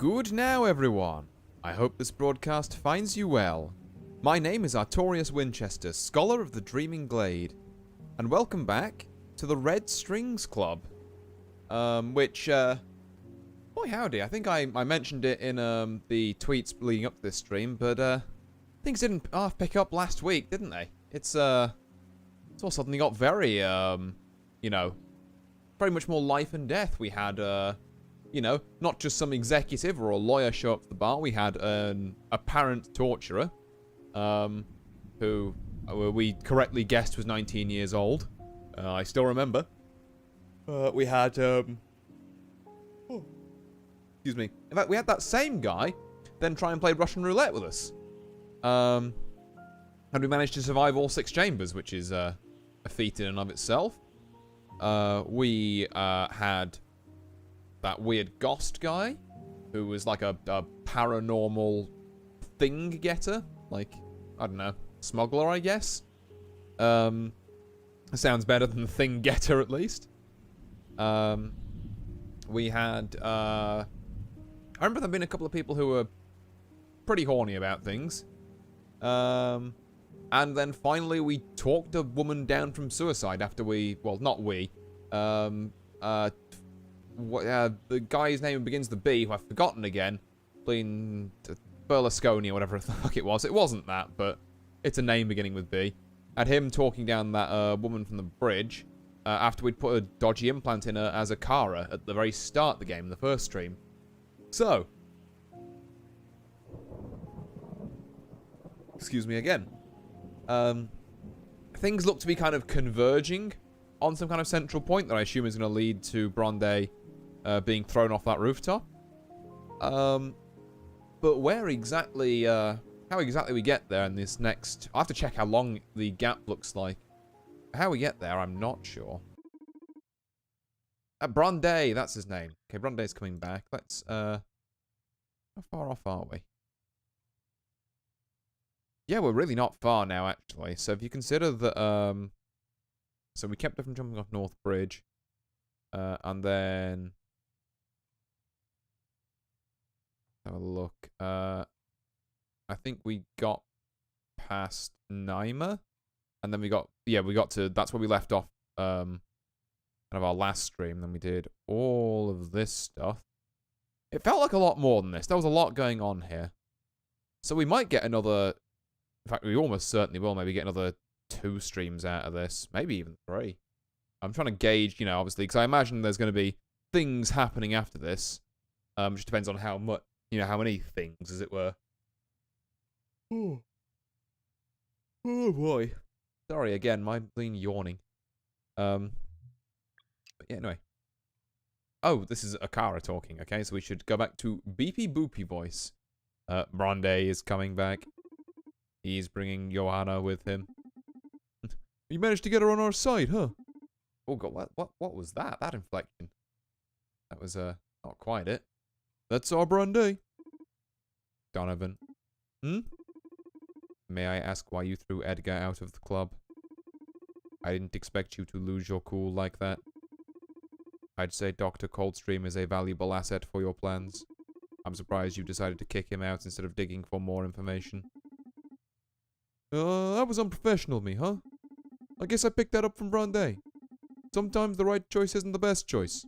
Good now, everyone. I hope this broadcast finds you well. My name is Artorius Winchester, Scholar of the Dreaming Glade, and welcome back to the Red Strings Club. Boy howdy, I think I mentioned it in the tweets leading up to this stream, but things didn't half pick up last week, didn't they? It's all suddenly got very, very much more life and death. We had, not just some executive or a lawyer show up to the bar. We had an apparent torturer, who we correctly guessed was 19 years old. I still remember. We had, excuse me. In fact, we had that same guy then try and play Russian roulette with us. And we managed to survive all 6 chambers, which is a feat in and of itself. We had that weird ghost guy who was like a paranormal thing getter. Like, I don't know, smuggler, I guess. Sounds better than the thing getter, at least. We had, I remember there being a couple of people who were pretty horny about things. And then finally we talked a woman down from suicide after not we. The guy's name begins with B, who I've forgotten again. Berlusconi or whatever the fuck it was. It wasn't that, but it's a name beginning with B. Had him talking down that woman from the bridge after we'd put a dodgy implant in her as a Kara at the very start of the game, the first stream. So, excuse me again. Things look to be kind of converging on some kind of central point that I assume is going to lead to Bronde being thrown off that rooftop. But where exactly, how exactly we get there in this next... I'll have to check how long the gap looks like. How we get there, I'm not sure. Bronde, that's his name. Okay, Bronde's coming back. Let's, how far off are we? Yeah, we're really not far now, actually. So if you consider that, so we kept her from jumping off North Bridge. And then... Have a look. I think we got past Naima. And then we got to, that's where we left off, kind of our last stream. Then we did all of this stuff. It felt like a lot more than this. There was a lot going on here. So we might get another... In fact, we almost certainly will maybe get another 2 streams out of this. Maybe even 3. I'm trying to gauge, obviously, because I imagine there's going to be things happening after this. Which depends on how much, how many things, as it were. Oh boy. Sorry again, my been yawning. But yeah, anyway. Oh, this is Akara talking, okay? So we should go back to Beepy Boopy voice. Bronde is coming back. He's bringing Johanna with him. You managed to get her on our side, huh? Oh god, what was that? That inflection. That was, not quite it. That's our Bronde. Donovan. May I ask why you threw Edgar out of the club? I didn't expect you to lose your cool like that. I'd say Dr. Coldstream is a valuable asset for your plans. I'm surprised you decided to kick him out instead of digging for more information. That was unprofessional of me, huh? I guess I picked that up from Bronde. Sometimes the right choice isn't the best choice.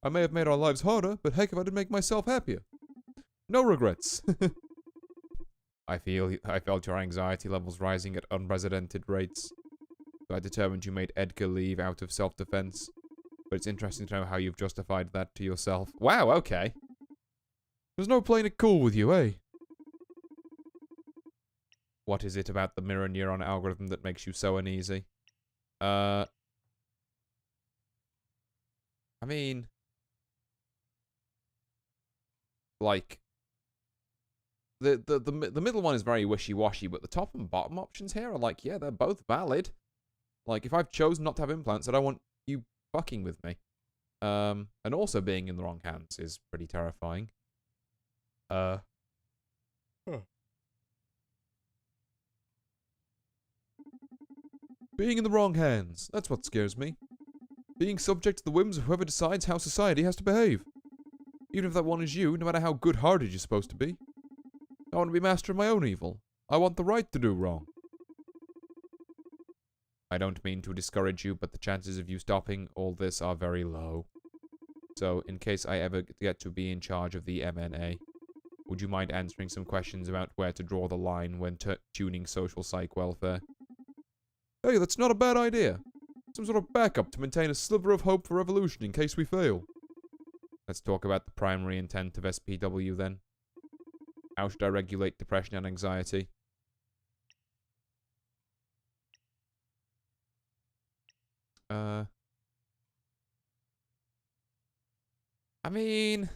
I may have made our lives harder, but heck if I didn't make myself happier. No regrets. I felt your anxiety levels rising at unprecedented rates. So I determined you made Edgar leave out of self-defense. But it's interesting to know how you've justified that to yourself. Wow, okay. There's no playing it cool with you, eh? What is it about the mirror neuron algorithm that makes you so uneasy? I mean... Like... The middle one is very wishy-washy, but the top and bottom options here are like, yeah, they're both valid. Like, if I've chosen not to have implants, I don't want you fucking with me. And also being in the wrong hands is pretty terrifying. Being in the wrong hands, that's what scares me. Being subject to the whims of whoever decides how society has to behave. Even if that one is you, no matter how good-hearted you're supposed to be. I want to be master of my own evil. I want the right to do wrong. I don't mean to discourage you, but the chances of you stopping all this are very low. So, in case I ever get to be in charge of the MNA, would you mind answering some questions about where to draw the line when tuning social psych welfare? Hey, that's not a bad idea. Some sort of backup to maintain a sliver of hope for revolution in case we fail. Let's talk about the primary intent of SPW then. How should I regulate depression and anxiety? I mean,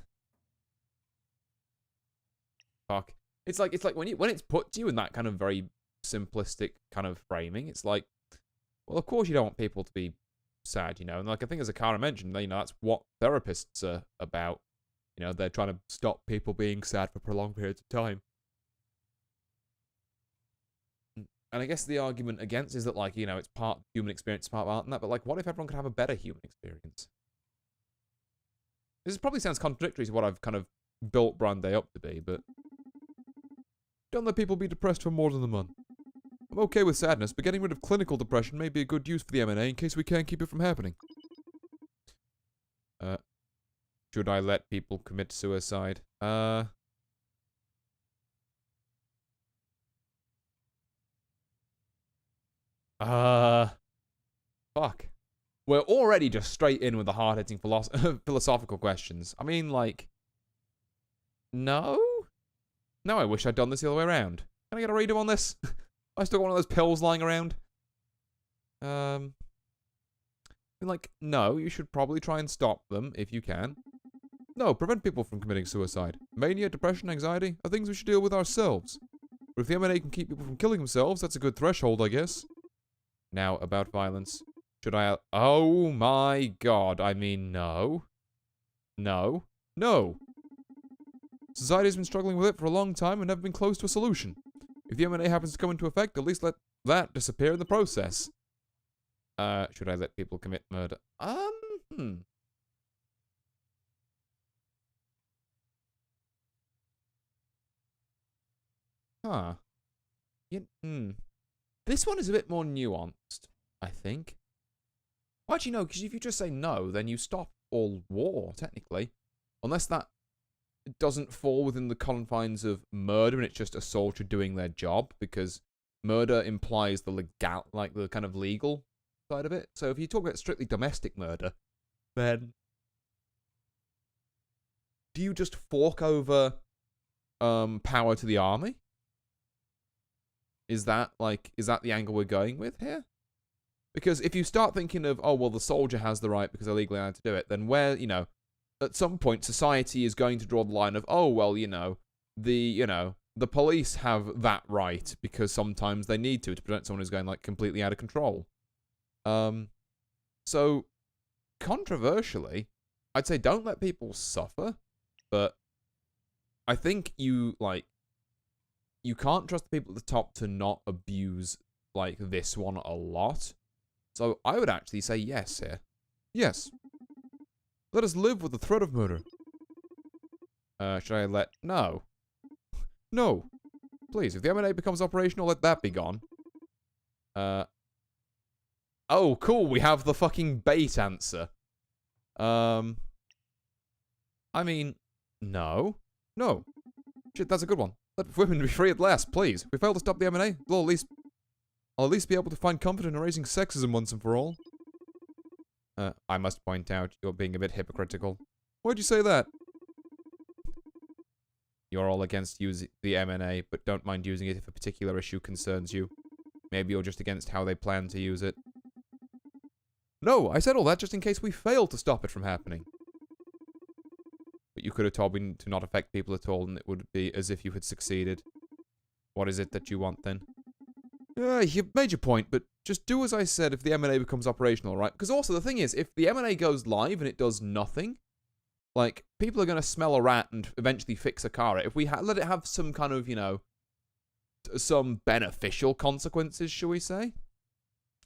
fuck. It's like when it's put to you in that kind of very simplistic kind of framing, it's like, well, of course you don't want people to be sad, you know. And like I think as Akara mentioned, you know, that's what therapists are about. You know, they're trying to stop people being sad for prolonged periods of time. And I guess the argument against is that, like, you know, it's part human experience, part art and that, but like, what if everyone could have a better human experience? This probably sounds contradictory to what I've kind of built Brand Day up to be, but don't let people be depressed for more than a month. I'm okay with sadness, but getting rid of clinical depression may be a good use for the MNA in case we can't keep it from happening. Should I let people commit suicide? Fuck. We're already just straight in with the hard-hitting philosophical questions. I mean, like... No? No, I wish I'd done this the other way around. Can I get a redo on this? I still got one of those pills lying around. Like, no, you should probably try and stop them, if you can. No, prevent people from committing suicide. Mania, depression, anxiety are things we should deal with ourselves. But if the MNA can keep people from killing themselves, that's a good threshold, I guess. Now, about violence. Should I... Oh my god, I mean, no. No. No. Society's been struggling with it for a long time and never been close to a solution. If the MNA happens to come into effect, at least let that disappear in the process. Should I let people commit murder? Huh. This one is a bit more nuanced, I think. Well, actually, no, because if you just say no, then you stop all war, technically. Unless that doesn't fall within the confines of murder and it's just a soldier doing their job, because murder implies the the kind of legal side of it. So if you talk about strictly domestic murder, then do you just fork over power to the army? Is that the angle we're going with here? Because if you start thinking of, oh, well, the soldier has the right because they're legally allowed to do it, then where, you know, at some point society is going to draw the line of, oh, well, the police have that right because sometimes they need to prevent someone who's going, like, completely out of control. So, controversially, I'd say don't let people suffer, but I think you can't trust the people at the top to not abuse, like, this one a lot. So I would actually say yes here. Yes. Let us live with the threat of murder. Should I let... No. No. Please, if the M&A becomes operational, let that be gone. Oh, cool, we have the fucking bait answer. I mean, no. No. Shit, that's a good one. Let women be free at last, please. If we fail to stop the M&A, I'll at least be able to find comfort in erasing sexism once and for all. I must point out, you're being a bit hypocritical. Why'd you say that? You're all against using the M&A, but don't mind using it if a particular issue concerns you. Maybe you're just against how they plan to use it. No, I said all that just in case we fail to stop it from happening. But you could have told me to not affect people at all, and it would be as if you had succeeded. What is it that you want, then? You made your point, but just do as I said if the M&A becomes operational, right? Because also, the thing is, if the M&A goes live and it does nothing, like, people are going to smell a rat and eventually fix a car. If we let it have some kind of, you know, some beneficial consequences, shall we say,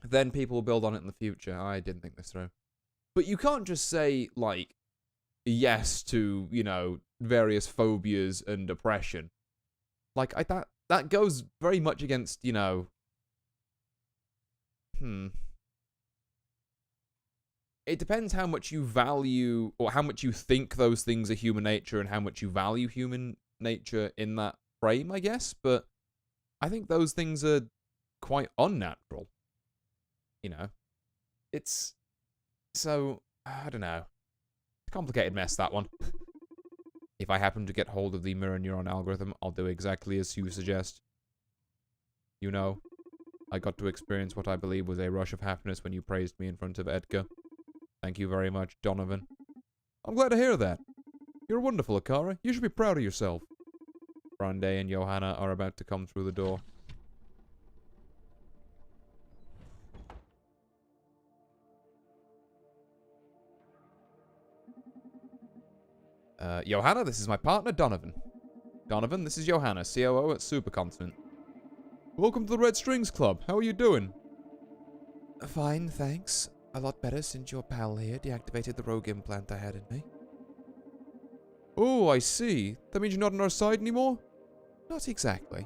then people will build on it in the future. I didn't think this through. But you can't just say, like, yes to, you know, various phobias and oppression. Like, that goes very much against, you know... It depends how much you value, or how much you think those things are human nature, and how much you value human nature in that frame, I guess. But I think those things are quite unnatural. You know? It's... So, I don't know. Complicated mess, that one. If I happen to get hold of the mirror neuron algorithm, I'll do exactly as you suggest. You know, I got to experience what I believe was a rush of happiness when you praised me in front of Edgar. Thank you very much, Donovan. I'm glad to hear that. You're wonderful, Akara. You should be proud of yourself. Brande and Johanna are about to come through the door. Johanna, this is my partner, Donovan. Donovan, this is Johanna, COO at Supercontinent. Welcome to the Red Strings Club. How are you doing? Fine, thanks. A lot better since your pal here deactivated the rogue implant I had in me. Oh, I see. That means you're not on our side anymore? Not exactly.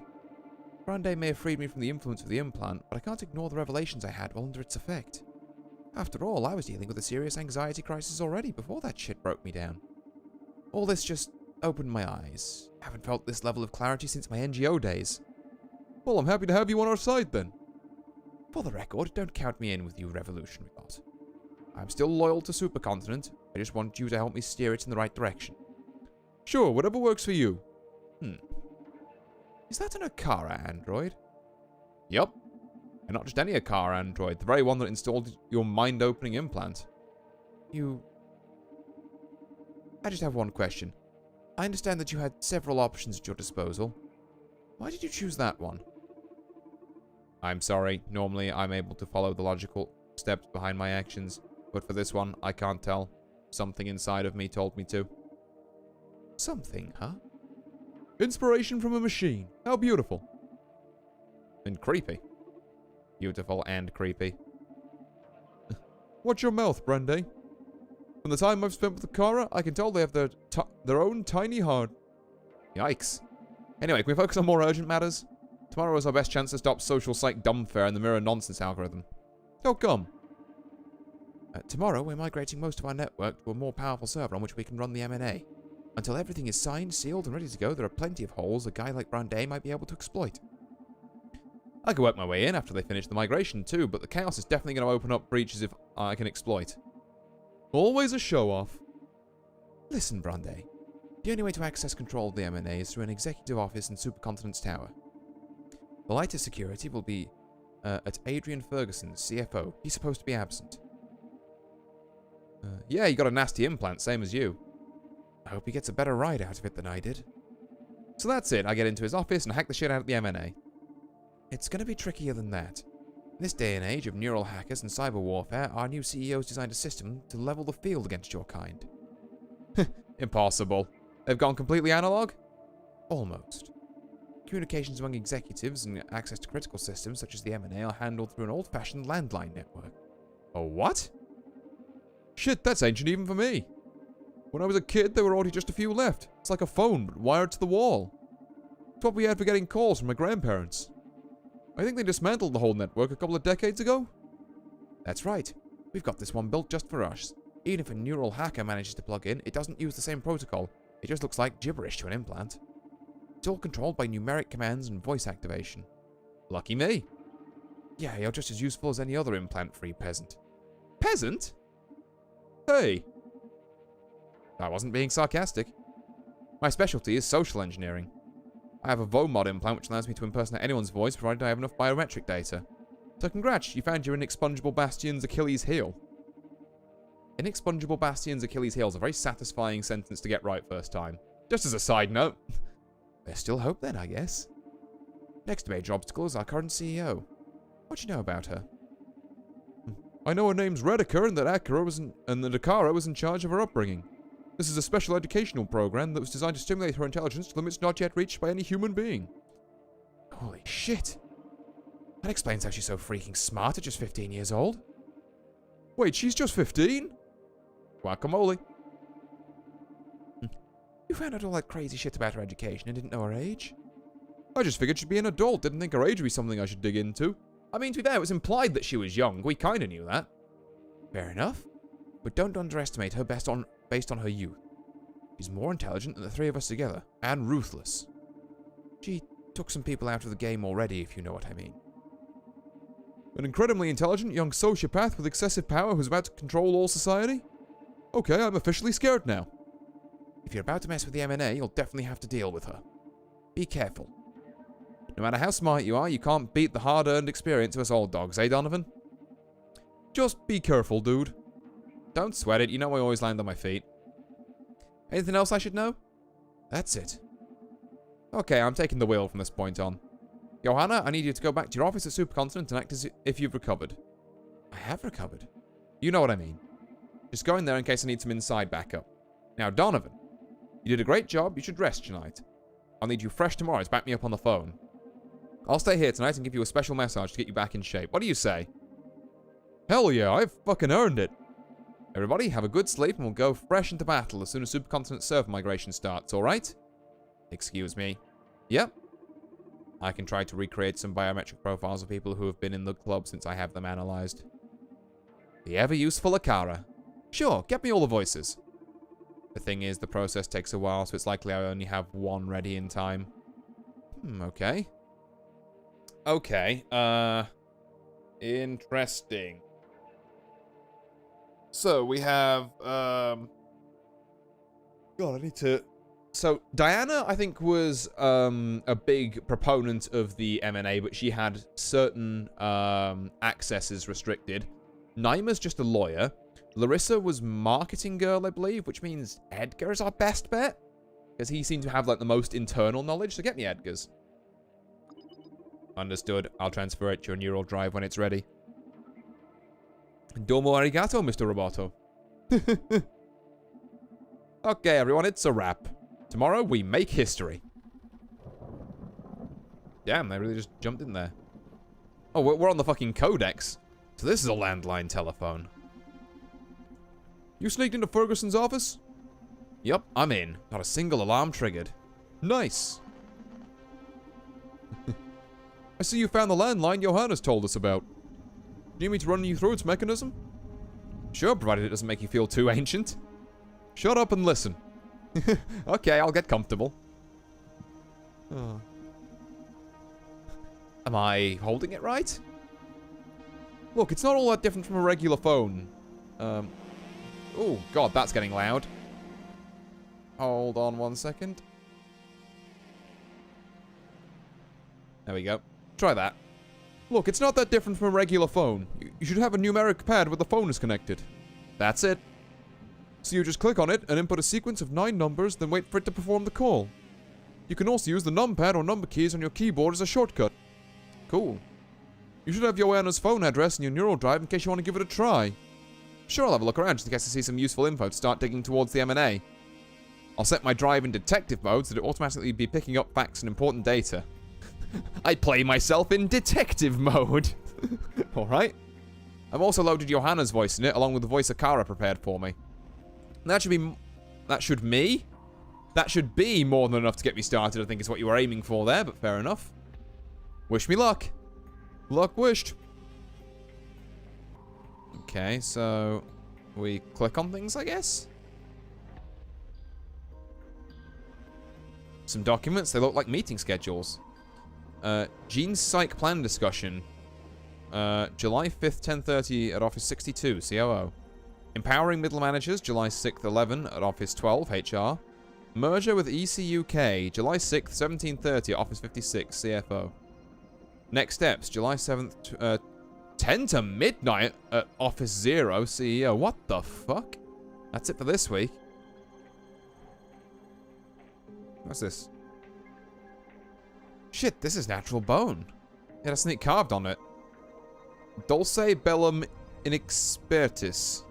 Brande may have freed me from the influence of the implant, but I can't ignore the revelations I had while under its effect. After all, I was dealing with a serious anxiety crisis already before that shit broke me down. All this just opened my eyes. I haven't felt this level of clarity since my NGO days. Well, I'm happy to have you on our side then. For the record, don't count me in with you revolutionary lot. I'm still loyal to Supercontinent. I just want you to help me steer it in the right direction. Sure, whatever works for you. Is that an Akara android? Yup. And not just any Akara android, the very one that installed your mind-opening implant. I just have one question. I understand that you had several options at your disposal. Why did you choose that one? I'm sorry. Normally, I'm able to follow the logical steps behind my actions. But for this one, I can't tell. Something inside of me told me to. Something, huh? Inspiration from a machine. How beautiful. And creepy. Beautiful and creepy. Watch your mouth, Brande. From the time I've spent with Akara, I can tell they have their own tiny heart. Yikes. Anyway, can we focus on more urgent matters? Tomorrow is our best chance to stop social psych dumbfare and the mirror nonsense algorithm. How come? Tomorrow, we're migrating most of our network to a more powerful server on which we can run the MNA. Until everything is signed, sealed, and ready to go, there are plenty of holes a guy like Brande might be able to exploit. I could work my way in after they finish the migration too, but the chaos is definitely going to open up breaches if I can exploit. Always a show-off. Listen, Brande. The only way to access control of the MNA is through an executive office in Supercontinent's tower. The lightest security will be at Adrian Ferguson's, CFO. He's supposed to be absent. Yeah, he got a nasty implant, same as you. I hope he gets a better ride out of it than I did. So that's it. I get into his office and hack the shit out of the MNA. It's going to be trickier than that. In this day and age of neural hackers and cyber warfare, our new CEO's designed a system to level the field against your kind. Impossible. They've gone completely analog? Almost. Communications among executives and access to critical systems such as the MNA are handled through an old-fashioned landline network. A what? Shit, that's ancient even for me. When I was a kid, there were already just a few left. It's like a phone, but wired to the wall. It's what we had for getting calls from my grandparents. I think they dismantled the whole network a couple of decades ago. That's right. We've got this one built just for us. Even if a neural hacker manages to plug in, it doesn't use the same protocol. It just looks like gibberish to an implant. It's all controlled by numeric commands and voice activation. Lucky me. Yeah, you're just as useful as any other implant-free peasant. Peasant? Hey. I wasn't being sarcastic. My specialty is social engineering. I have a VOMod implant which allows me to impersonate anyone's voice provided I have enough biometric data. So congrats, you found your inexpugnable bastion's Achilles heel. Inexpugnable bastion's Achilles heel is a very satisfying sentence to get right first time. Just as a side note. There's still hope then, I guess. Next major obstacle is our current CEO. What do you know about her? I know her name's Rediker and that Akara was in charge of her upbringing. This is a special educational program that was designed to stimulate her intelligence to limits not yet reached by any human being. Holy shit. That explains how she's so freaking smart at just 15 years old. Wait, she's just 15? Guacamole. You found out all that crazy shit about her education and didn't know her age? I just figured she'd be an adult, didn't think her age would be something I should dig into. I mean, to be fair, it was implied that she was young. We kinda knew that. Fair enough. But don't underestimate her based on her youth. She's more intelligent than the three of us together, and ruthless. She took some people out of the game already, if you know what I mean. An incredibly intelligent young sociopath with excessive power who's about to control all society? Okay, I'm officially scared now. If you're about to mess with the M&A, you'll definitely have to deal with her. Be careful. No matter how smart you are, you can't beat the hard-earned experience of us old dogs, eh, Donovan? Just be careful, dude. Don't sweat it, you know I always land on my feet. Anything else I should know? That's it. Okay, I'm taking the wheel from this point on. Johanna, I need you to go back to your office at Supercontinent and act as if you've recovered. I have recovered. You know what I mean. Just go in there in case I need some inside backup. Now, Donovan, you did a great job. You should rest tonight. I'll need you fresh tomorrow to back me up on the phone. I'll stay here tonight and give you a special massage to get you back in shape. What do you say? Hell yeah, I've fucking earned it. Everybody, have a good sleep and we'll go fresh into battle as soon as Supercontinent server migration starts, alright? Excuse me. Yep. I can try to recreate some biometric profiles of people who have been in the club since I have them analyzed. The ever-useful Akara. Sure, get me all the voices. The thing is, the process takes a while, so it's likely I only have one ready in time. Okay. Okay, interesting. So, we have, God, I need to... So, Diana, I think, was a big proponent of the M&A, but she had certain accesses restricted. Naima's just a lawyer. Larissa was marketing girl, I believe, which means Edgar's our best bet. Because he seemed to have, like, the most internal knowledge, so get me Edgar's. Understood. I'll transfer it to your neural drive when it's ready. Domo arigato, Mr. Roboto. Okay, everyone, it's a wrap. Tomorrow, we make history. Damn, they really just jumped in there. Oh, we're on the fucking codex. So this is a landline telephone. You sneaked into Ferguson's office? Yup, I'm in. Not a single alarm triggered. Nice. I see you found the landline Johanna's told us about. Do you need me to run you through its mechanism? Sure, provided it doesn't make you feel too ancient. Shut up and listen. Okay, I'll get comfortable. Oh. Am I holding it right? Look, it's not all that different from a regular phone. Oh, God, that's getting loud. Hold on 1 second. There we go. Try that. Look, it's not that different from a regular phone. You should have a numeric pad where the phone is connected. That's it. So you just click on it and input a sequence of 9 numbers, then wait for it to perform the call. You can also use the numpad or number keys on your keyboard as a shortcut. Cool. You should have Joanna's phone address in your neural drive in case you want to give it a try. Sure, I'll have a look around just in case I see some useful info to start digging towards the M&A. I'll set my drive in detective mode so that it automatically be picking up facts and important data. I play myself in detective mode. Alright. I've also loaded Johanna's voice in it, along with the voice Akara prepared for me. That should be more than enough to get me started, I think is what you were aiming for there, but fair enough. Wish me luck. Luck wished. Okay, so we click on things, I guess. Some documents, they look like meeting schedules. Gene's psych plan discussion. July 5th, 10:30 at Office 62, COO. Empowering middle managers, July 6th, 11 at Office 12, HR. Merger with ECUK, July 6th, 17:30 at Office 56, CFO. Next steps, July 7th, 10 to midnight at Office 0, CEO. What the fuck? That's it for this week. What's this? Shit, this is natural bone. It has something carved on it. Dulce bellum inexpertis.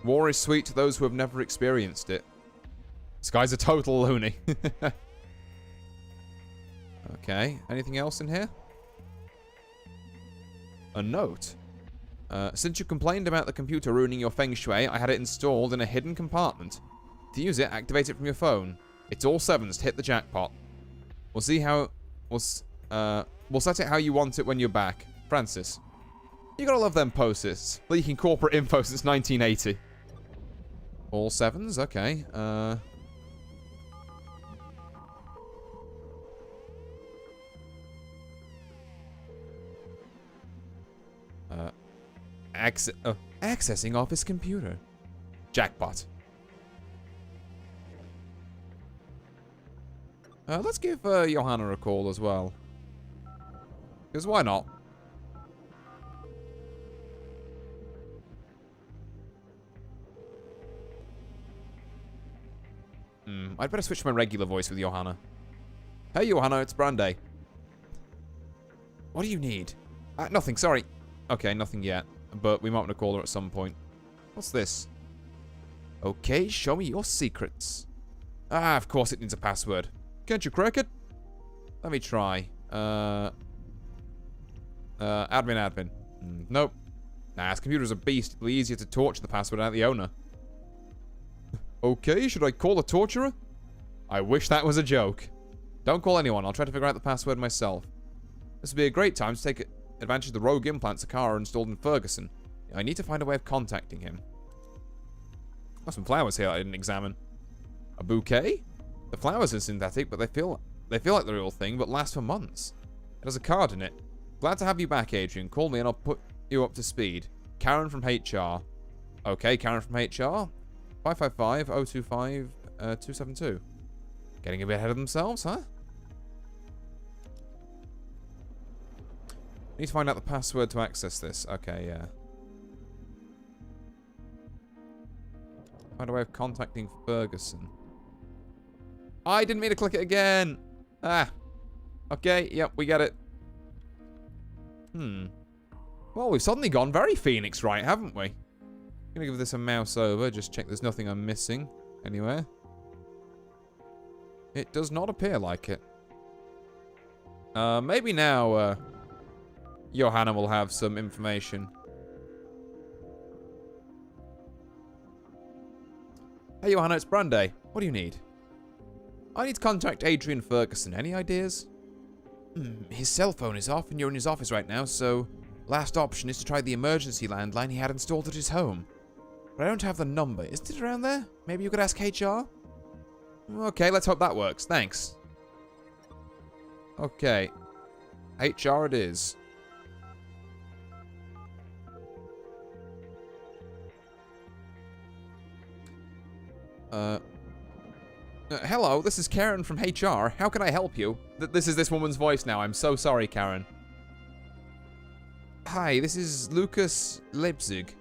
War is sweet to those who have never experienced it. This guy's a total loony. Okay, anything else in here? A note. Since you complained about the computer ruining your feng shui, I had it installed in a hidden compartment. To use it, activate it from your phone. It's all 7s to hit the jackpot. We'll see how... We'll set it how you want it when you're back. Francis. You gotta love them posts. Leaking corporate info since 1980. All 7s? Okay. Accessing office computer. Jackpot. Let's give Johanna a call as well. Because why not? I'd better switch to my regular voice with Johanna. Hey Johanna, it's Brandy. What do you need? Nothing, sorry. Okay, nothing yet. But we might want to call her at some point. What's this? Okay, show me your secrets. Of course it needs a password. Can't you crack it? Let me try. Admin. Nope. Nah, this computer's a beast. It'll be easier to torture the password out the owner. Okay, should I call a torturer? I wish that was a joke. Don't call anyone. I'll try to figure out the password myself. This would be a great time to take advantage of the rogue implants Akara installed in Ferguson. I need to find a way of contacting him. Got some flowers here I didn't examine. A bouquet? The flowers are synthetic, but they feel like the real thing, but last for months. It has a card in it. Glad to have you back, Adrian. Call me and I'll put you up to speed. Karen from HR. Okay, Karen from HR. 555-025-272. Getting a bit ahead of themselves, huh? Need to find out the password to access this. Okay, yeah. Find a way of contacting Ferguson. I didn't mean to click it again. Okay, yep, we get it. Well, we've suddenly gone very Phoenix right, haven't we? I'm gonna give this a mouse over, just check there's nothing I'm missing anywhere. It does not appear like it. Maybe now, Johanna will have some information. Hey Johanna, it's Brandy. What do you need? I need to contact Adrian Ferguson. Any ideas? His cell phone is off and you're in his office right now, so last option is to try the emergency landline he had installed at his home. But I don't have the number. Is it around there? Maybe you could ask HR? Okay, let's hope that works. Thanks. Okay. HR it is. Hello, this is Karen from HR. How can I help you? This is this woman's voice now. I'm so sorry, Karen. Hi, this is Lucas Leipzig.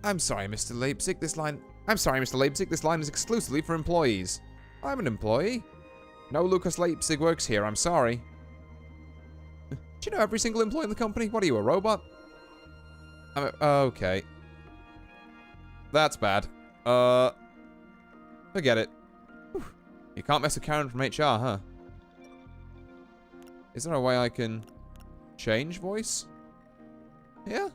I'm sorry, Mr. Leipzig. I'm sorry, Mr. Leipzig. This line is exclusively for employees. I'm an employee. No Lucas Leipzig works here. I'm sorry. Do you know every single employee in the company? What are you, a robot? Okay. That's bad. Forget it. Whew. You can't mess with Karen from HR, huh? Is there a way I can change voice? Yeah?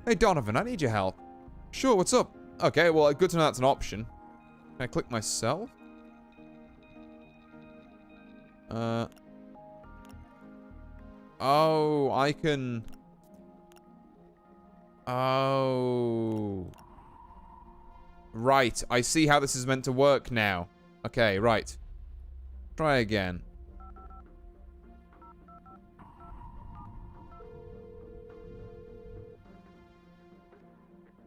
Hey Donovan, I need your help. Sure, what's up? Okay, well, good to know that's an option. Can I click myself? Oh, I can... Oh. Right, I see how this is meant to work now. Okay, right. Try again.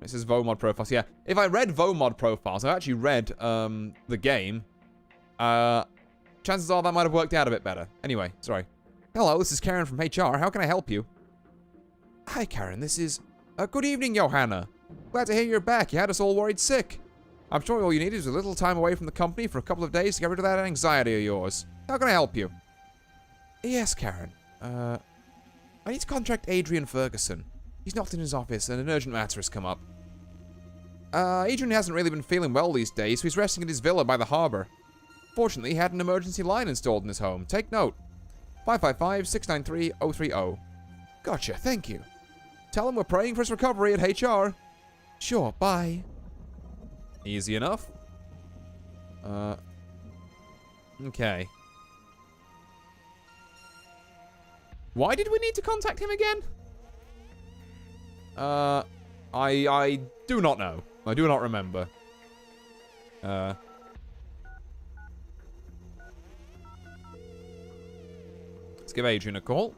This is VOMod profiles. Yeah, if I read VOMod profiles, I actually read the game. Chances are that might have worked out a bit better. Anyway, sorry. Hello, this is Karen from HR. How can I help you? Hi, Karen. This is... good evening, Johanna. Glad to hear you're back. You had us all worried sick. I'm sure all you need is a little time away from the company for a couple of days to get rid of that anxiety of yours. How can I help you? Yes, Karen. I need to contact Adrian Ferguson. He's not in his office and an urgent matter has come up. Adrian hasn't really been feeling well these days, so he's resting in his villa by the harbour. Fortunately, he had an emergency line installed in his home. Take note. 555-693-030. Gotcha, thank you. Tell him we're praying for his recovery at HR. Sure, bye. Easy enough. Okay. Why did we need to contact him again? I do not know. I do not remember. Let's give Adrian a call.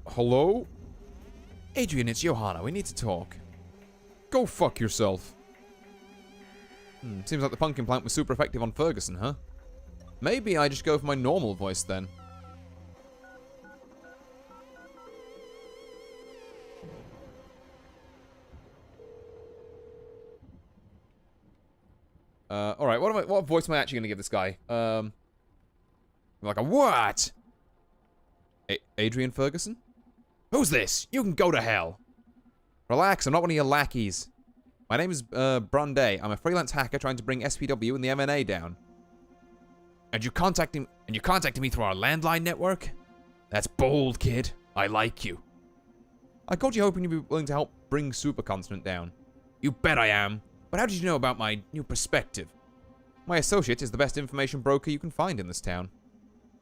Hello? Adrian, it's Johanna. We need to talk. Go fuck yourself. Seems like the pumpkin plant was super effective on Ferguson, huh? Maybe I just go for my normal voice then. Alright, what voice am I actually gonna give this guy? Like a what? Adrian Ferguson? Who's this? You can go to hell. Relax, I'm not one of your lackeys. My name is, Brande. I'm a freelance hacker trying to bring SPW and the MNA down. And you're contacting me through our landline network? That's bold, kid. I like you. I called you hoping you'd be willing to help bring Supercontinent down. You bet I am. But how did you know about my new perspective? My associate is the best information broker you can find in this town.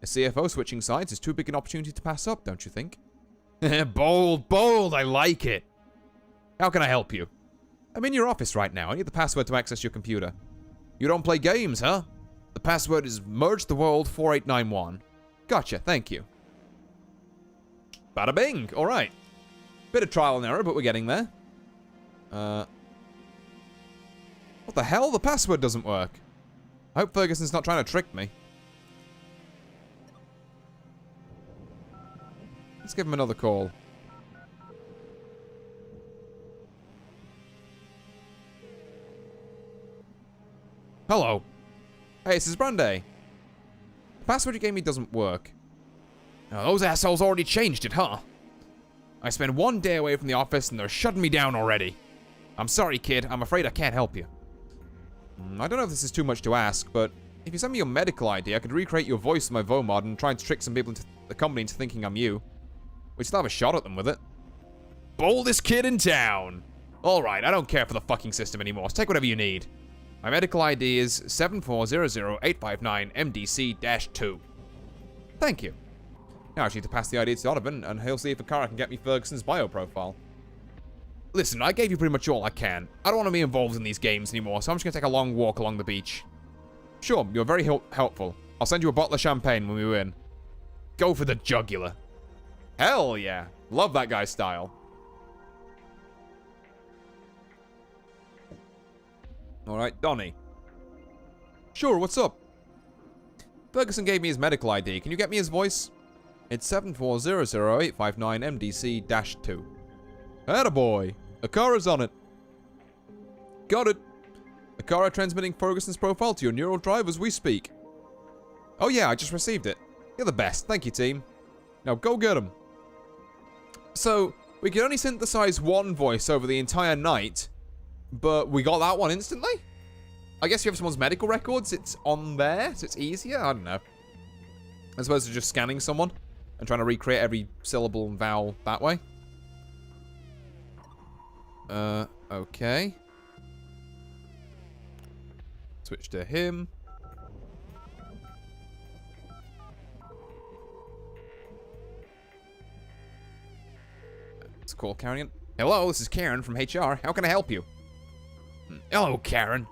A CFO switching sides is too big an opportunity to pass up, don't you think? Bold, bold, I like it. How can I help you? I'm in your office right now. I need the password to access your computer. You don't play games, huh? The password is Merge the World 4891. Gotcha, thank you. Bada bing, alright. Bit of trial and error, but we're getting there. What the hell? The password doesn't work. I hope Ferguson's not trying to trick me. Let's give him another call. Hello. Hey, this is Brande. The password you gave me doesn't work. Oh, those assholes already changed it, huh? I spent one day away from the office and they're shutting me down already. I'm sorry, kid. I'm afraid I can't help you. I don't know if this is too much to ask, but if you send me your medical ID, I could recreate your voice in my VOMod and try and trick some people into the company into thinking I'm you. We still have a shot at them with it. Boldest kid in town. Alright, I don't care for the fucking system anymore. So take whatever you need. My medical ID is 7400859MDC-2. Thank you. Now I just need to pass the ID to Donovan, and he'll see if Akara can get me Ferguson's bio profile. Listen, I gave you pretty much all I can. I don't want to be involved in these games anymore, so I'm just going to take a long walk along the beach. Sure, you're very helpful. I'll send you a bottle of champagne when we win. Go for the jugular. Hell yeah. Love that guy's style. Alright, Donnie. Sure, what's up? Ferguson gave me his medical ID. Can you get me his voice? It's 7400859MDC-2. Attaboy. Akara's on it. Got it. Akara transmitting Ferguson's profile to your neural drive as we speak. Oh yeah, I just received it. You're the best. Thank you, team. Now go get him. So, we could only synthesize one voice over the entire night, but we got that one instantly? I guess if you have someone's medical records, it's on there, so it's easier? I don't know. As opposed to just scanning someone and trying to recreate every syllable and vowel that way. Okay. Switch to him. Let's call Karen. Hello, this is Karen from HR. How can I help you? Hello, Karen.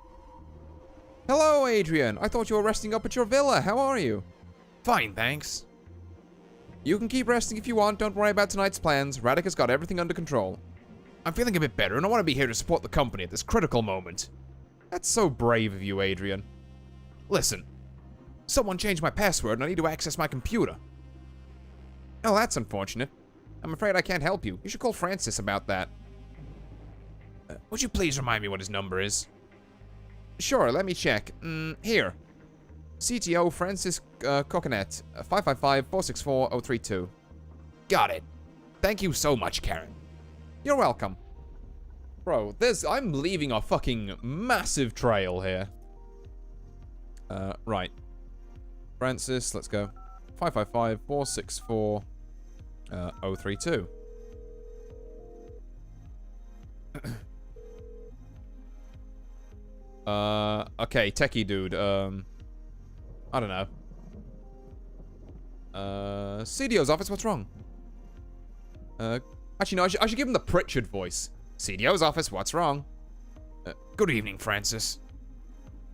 Hello, Adrian. I thought you were resting up at your villa. How are you? Fine, thanks. You can keep resting if you want. Don't worry about tonight's plans. Radika's got everything under control. I'm feeling a bit better, and I want to be here to support the company at this critical moment. That's so brave of you, Adrian. Listen. Someone changed my password, and I need to access my computer. Oh, that's unfortunate. I'm afraid I can't help you. You should call Francis about that. Would you please remind me what his number is? Sure, let me check. Here. CTO Francis Coconet, 555-464-032. Got it. Thank you so much, Karen. You're welcome. Bro, I'm leaving a fucking massive trail here. Right. Francis, let's go. 555-464-032. Okay, techie dude. I don't know. CDO's office, what's wrong? Actually, no, I should give him the Pritchard voice. CDO's office, what's wrong? Good evening, Francis.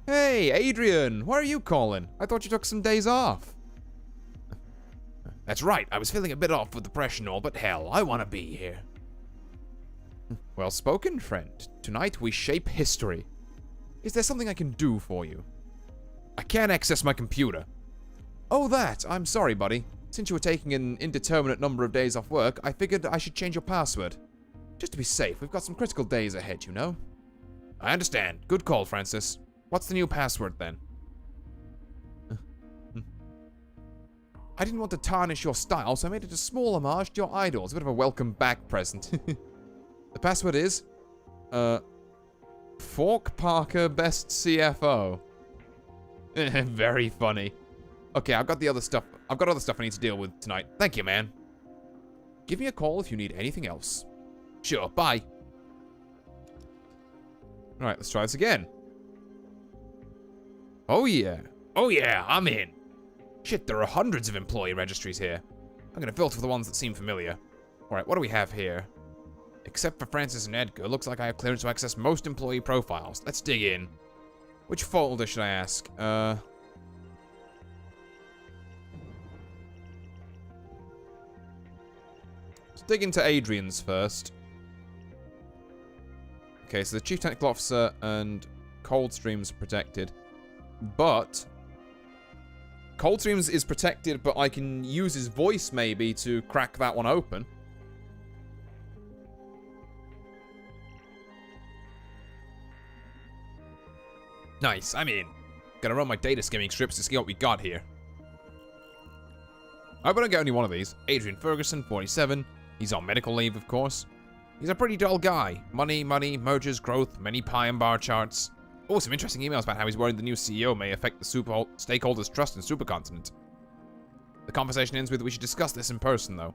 Hey, Adrian, why are you calling? I thought you took some days off. That's right, I was feeling a bit off with depression and all, but hell, I want to be here. Well spoken, friend. Tonight we shape history. Is there something I can do for you? I can't access my computer. Oh, that. I'm sorry, buddy. Since you were taking an indeterminate number of days off work, I figured I should change your password. Just to be safe, we've got some critical days ahead, you know? I understand. Good call, Francis. What's the new password, then? I didn't want to tarnish your style, so I made it a small homage to your idols. A bit of a welcome back present. The password is... Fork Parker Best CFO. Very funny. Okay, I've got other stuff I need to deal with tonight. Thank you, man. Give me a call if you need anything else. Sure, bye. Alright, let's try this again. Oh yeah. Oh yeah, I'm in. Shit, there are hundreds of employee registries here. I'm gonna filter for the ones that seem familiar. Alright, what do we have here? Except for Francis and Edgar, looks like I have clearance to access most employee profiles. Let's dig in. Which folder should I ask? Let's dig into Adrian's first. Okay, so the Chief Technical Officer and Coldstream's protected. But... Coldstream's is protected, but I can use his voice, maybe, to crack that one open. Nice, I'm in. Gonna run my data skimming strips to see what we got here. I hope I don't get only one of these. Adrian Ferguson, 47. He's on medical leave, of course. He's a pretty dull guy. Money, mergers, growth, many pie and bar charts. Oh, some interesting emails about how he's worried the new CEO may affect the stakeholders' trust in Supercontinent. The conversation ends with, we should discuss this in person, though.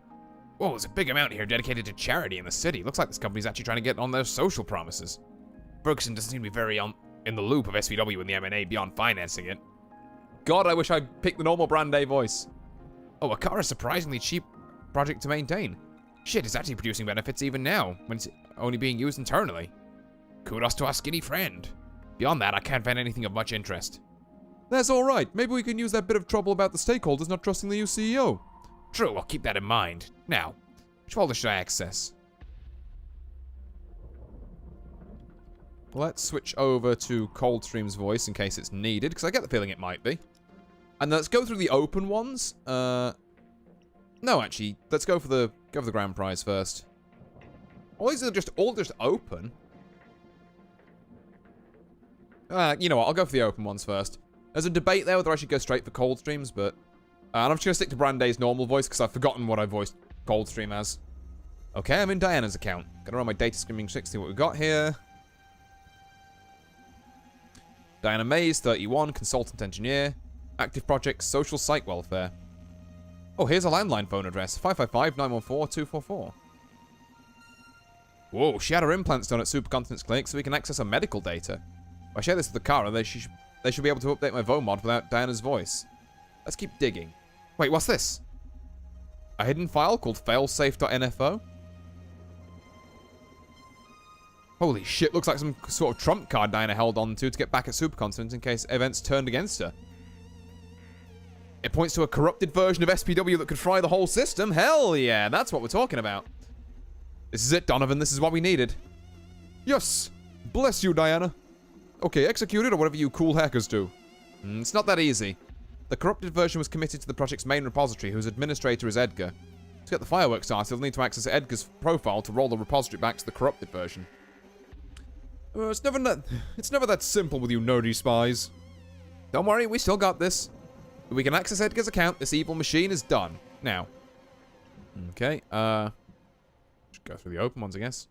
Whoa, there's a big amount here dedicated to charity in the city. Looks like this company's actually trying to get on their social promises. Ferguson doesn't seem to be very in the loop of SVW and the M&A beyond financing it. God, I wish I'd picked the normal brand A voice. Oh, a car is a surprisingly cheap project to maintain. Shit, it's actually producing benefits even now, when it's only being used internally. Kudos to our skinny friend. Beyond that, I can't find anything of much interest. That's alright. Maybe we can use that bit of trouble about the stakeholders not trusting the new CEO. True, I'll keep that in mind. Now, which folder should I access? Let's switch over to Coldstream's voice in case it's needed, because I get the feeling it might be. And let's go through the open ones. No, actually, let's go for the grand prize first. All these are all just open. You know what? I'll go for the open ones first. There's a debate there whether I should go straight for Coldstream's, but and I'm just gonna stick to Brand A's normal voice because I've forgotten what I voiced Coldstream as. Okay, I'm in Diana's account. Gonna run my data skimming check, see what we've got here. Diana Mays, 31, consultant engineer. Active projects, social site welfare. Oh, here's a landline phone address, 555-914-244. Whoa, she had her implants done at Supercontinent's clinic so we can access her medical data. If I share this with the car, they should be able to update my VOMod without Diana's voice. Let's keep digging. Wait, what's this? A hidden file called failsafe.nfo? Holy shit, looks like some sort of trump card Diana held on to get back at Supercontinent in case events turned against her. It points to a corrupted version of SPW that could fry the whole system. Hell yeah, that's what we're talking about. This is it, Donovan. This is what we needed. Yes. Bless you, Diana. Okay, execute it or whatever you cool hackers do. It's not that easy. The corrupted version was committed to the project's main repository, whose administrator is Edgar. To get the fireworks started, they'll need to access Edgar's profile to roll the repository back to the corrupted version. It's never that simple with you nerdy spies. Don't worry, we still got this. If we can access Edgar's account, this evil machine is done. Now. Okay, should go through the open ones, I guess.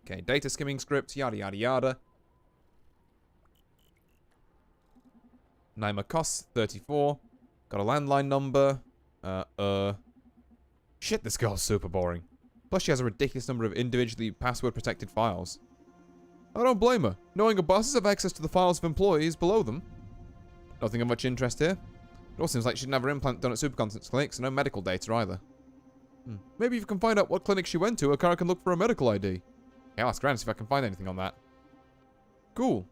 Okay, data skimming script, yada yada yada. Naima costs 34. Got a landline number. Shit, this girl's super boring. Plus she has a ridiculous number of individually password protected files. I don't blame her. Knowing her bosses have access to the files of employees below them. Nothing of much interest here. It all seems like she'd never implant done at Supercontinent's clinic, so no medical data either. Maybe if you can find out what clinic she went to, Akara can look for a medical ID. Yeah, I'll ask around and see if I can find anything on that. Cool.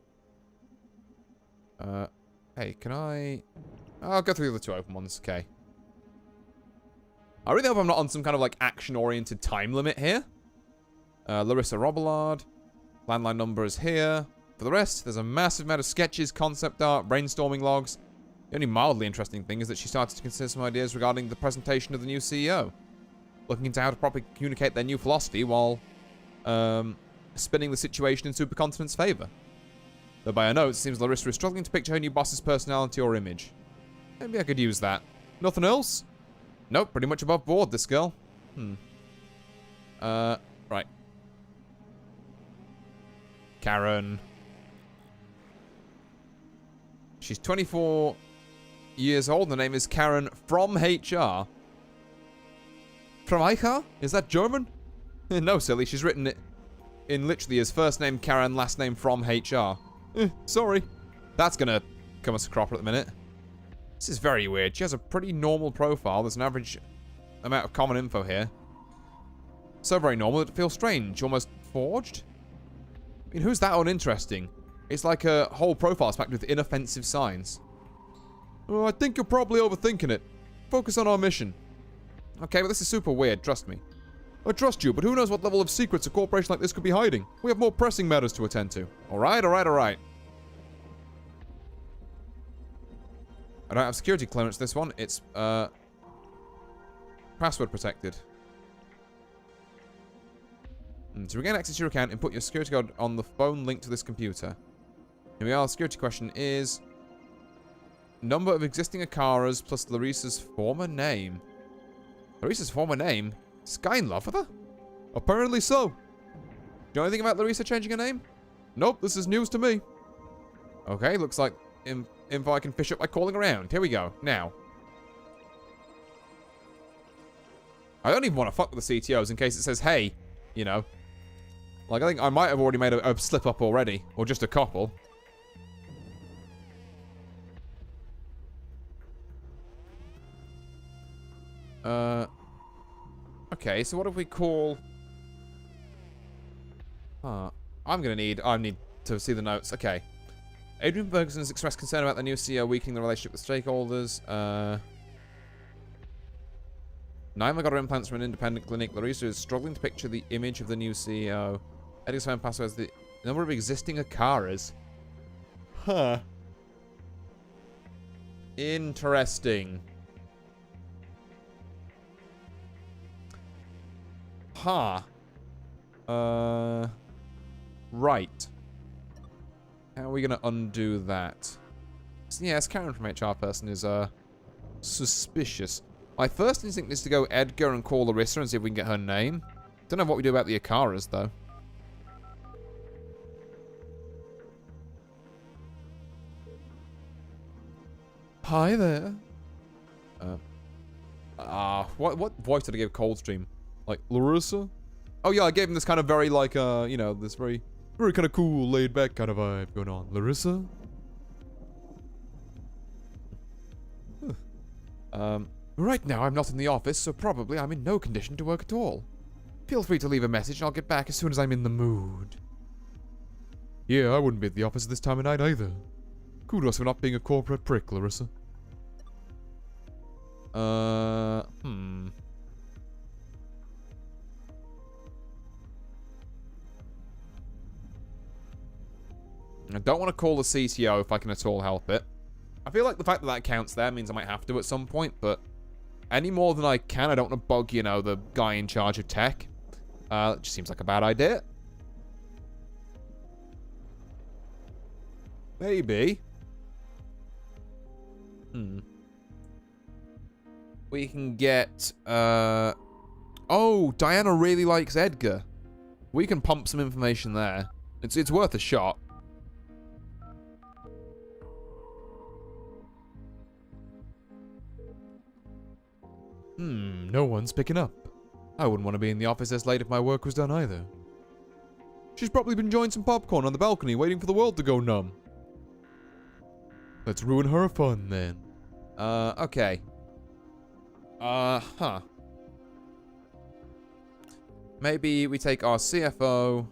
Hey, can I... I'll go through the other two open ones, okay. I really hope I'm not on some kind of, like, action-oriented time limit here. Larissa Robillard. Landline number is here. For the rest, there's a massive amount of sketches, concept art, brainstorming logs. The only mildly interesting thing is that she started to consider some ideas regarding the presentation of the new CEO. Looking into how to properly communicate their new philosophy while spinning the situation in Supercontinent's favor. Though by her notes, it seems Larissa is struggling to picture her new boss's personality or image. Maybe I could use that. Nothing else? Nope, pretty much above board, this girl. Right. Karen. She's 24 years old. The name is Karen from HR. From HR? Is that German? No, silly. She's written it in literally his first name Karen, last name from HR. Sorry. That's gonna come as a cropper at the minute. This is very weird. She has a pretty normal profile. There's an average amount of common info here. So very normal that it feels strange. Almost forged? I mean, who's that uninteresting? It's like a whole profile packed with inoffensive signs. Oh, I think you're probably overthinking it. Focus on our mission. Okay, but this is super weird, trust me. I trust you, but who knows what level of secrets a corporation like this could be hiding? We have more pressing matters to attend to. Alright, alright, alright. I don't have security clearance this one. It's, password protected. To regain access to your account, input your security code on the phone linked to this computer. Here we are. Security question is... Number of existing Akaras plus Larissa's former name. Larissa's former name? Is Guy in love with her? Apparently so. Do you know anything about Larissa changing her name? Nope, this is news to me. Okay, looks like info I can fish up by calling around. Here we go. Now. I don't even want to fuck with the CTOs in case it says, hey, you know. Like, I think I might have already made a slip up already. Or just a couple. Okay, so what if we call... I need to see the notes. Okay. Adrian Ferguson has expressed concern about the new CEO weakening the relationship with stakeholders. Naima got her implants from an independent clinic. Larissa is struggling to picture the image of the new CEO. Eddie's phone password has the number of existing Akaras. Huh. Interesting. Huh. Right. How are we gonna undo that? So, yes, Karen from HR person is, suspicious. My first instinct is to go Edgar and call Larissa and see if we can get her name. Don't know what we do about the Akaras, though. Hi there. What voice did I give Coldstream? Like, Larissa? Oh, yeah, I gave him this kind of very, like, you know, this very kind of cool, laid-back kind of vibe going on. Larissa? Right now I'm not in the office, so probably I'm in no condition to work at all. Feel free to leave a message and I'll get back as soon as I'm in the mood. Yeah, I wouldn't be at the office at this time of night either. Kudos for not being a corporate prick, Larissa. I don't want to call the CTO if I can at all help it. I feel like the fact that that counts there means I might have to at some point, but any more than I can, I don't want to bug, you know, the guy in charge of tech. It just seems like a bad idea. Maybe. We can get, oh, Diana really likes Edgar. We can pump some information there. It's worth a shot. No one's picking up. I wouldn't want to be in the office this late if my work was done either. She's probably been enjoying some popcorn on the balcony, waiting for the world to go numb. Let's ruin her fun, then. Okay. Huh. Maybe we take our CFO,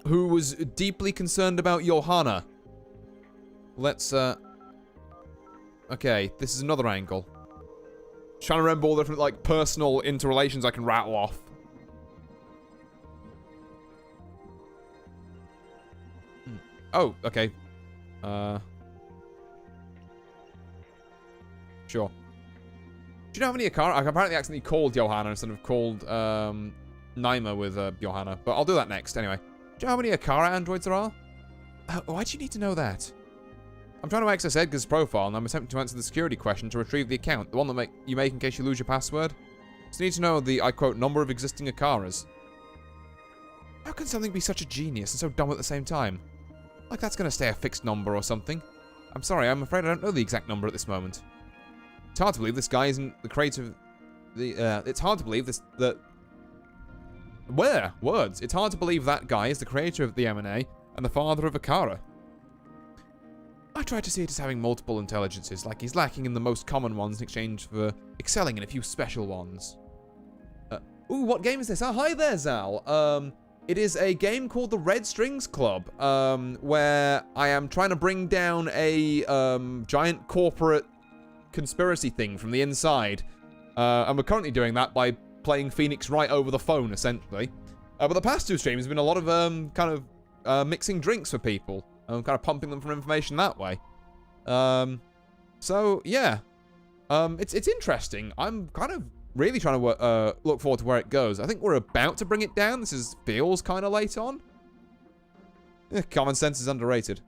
who was deeply concerned about Johanna. Let's, okay, this is another angle. Trying to remember all the different, like, personal interrelations I can rattle off. Oh, okay. Sure. Do you know how many Akara? I apparently accidentally called Johanna instead of called, Naima with, Johanna. But I'll do that next, anyway. Do you know how many Akara androids there are? Why do you need to know that? I'm trying to access Edgar's profile, and I'm attempting to answer the security question to retrieve the account. The one that you make in case you lose your password. So you need to know the, I quote, number of existing Akaras. How can something be such a genius and so dumb at the same time? Like that's gonna stay a fixed number or something. I'm sorry, I'm afraid I don't know the exact number at this moment. It's hard to believe this guy isn't the creator of the, it's hard to believe this, that... Words. It's hard to believe that guy is the creator of the M&A and the father of Akara. I try to see it as having multiple intelligences, like he's lacking in the most common ones in exchange for excelling in a few special ones. Ooh, what game is this? Oh, hi there, Zal. It is a game called the Red Strings Club, where I am trying to bring down a giant corporate conspiracy thing from the inside. And we're currently doing that by playing Phoenix Wright over the phone, essentially. But the past two streams have been a lot of kind of mixing drinks for people. Kind of pumping them for information that way. So, yeah. It's interesting. I'm kind of really trying to look forward to where it goes. I think we're about to bring it down. This feels kind of late on. Common sense is underrated.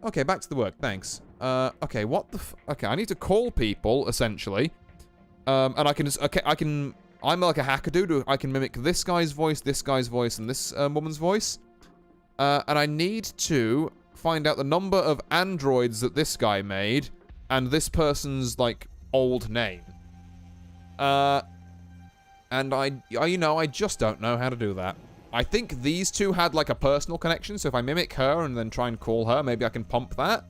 Okay, back to the work. Thanks. Okay, what the okay, I need to call people, essentially. And I can just... Okay, I'm like a hacker dude. I can mimic this guy's voice, and this woman's voice. And I need to find out the number of androids that this guy made and this person's, like, old name. And I just don't know how to do that. I think these two had, like, a personal connection, so if I mimic her and then try and call her, maybe I can pump that,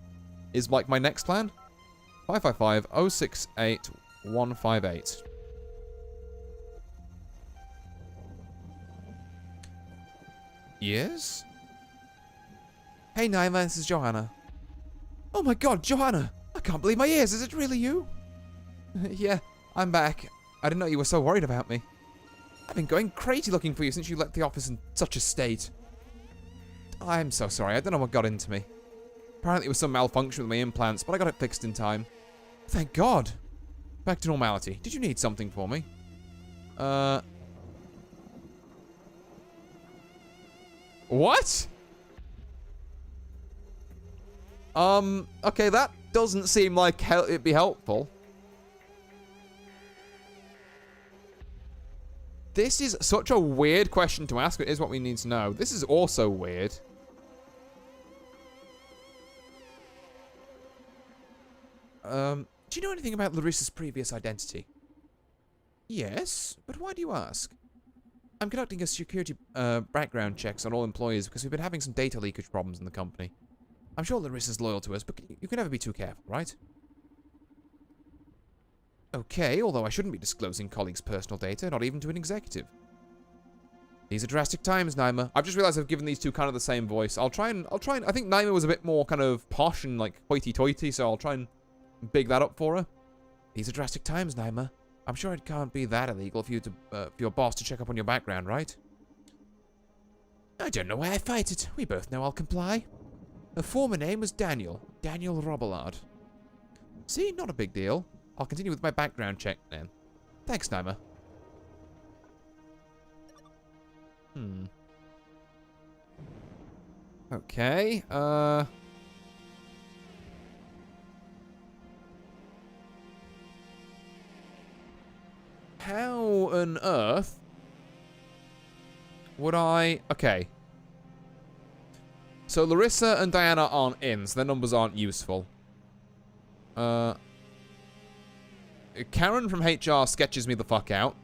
is, like, my next plan. 555-068-158. Yes? Hey, Naima, this is Johanna. Oh my god, Johanna! I can't believe my ears, is it really you? Yeah, I'm back. I didn't know you were so worried about me. I've been going crazy looking for you since you left the office in such a state. I'm so sorry, I don't know what got into me. Apparently it was some malfunction with my implants, but I got it fixed in time. Thank God. Back to normality. Did you need something for me? What? Okay, that doesn't seem like it'd be helpful. This is such a weird question to ask, but it is what we need to know. This is also weird. Do you know anything about Larissa's previous identity? Yes, but why do you ask? I'm conducting a security background checks on all employees because we've been having some data leakage problems in the company. I'm sure Larissa's loyal to us, but you can never be too careful, right? Okay, although I shouldn't be disclosing colleagues' personal data, not even to an executive. These are drastic times, Naima. I've just realized I've given these two kind of the same voice. I'll try and, I think Naima was a bit more kind of posh and like hoity-toity, so I'll try and big that up for her. These are drastic times, Naima. I'm sure it can't be that illegal for you to, for your boss to check up on your background, right? I don't know why I fight it. We both know I'll comply. Her former name was Daniel Robillard. See, not a big deal. I'll continue with my background check then. Thanks, Naima. Okay, how on earth Would I... Okay. So Larissa and Diana aren't in, so their numbers aren't useful. Karen from HR sketches me the fuck out.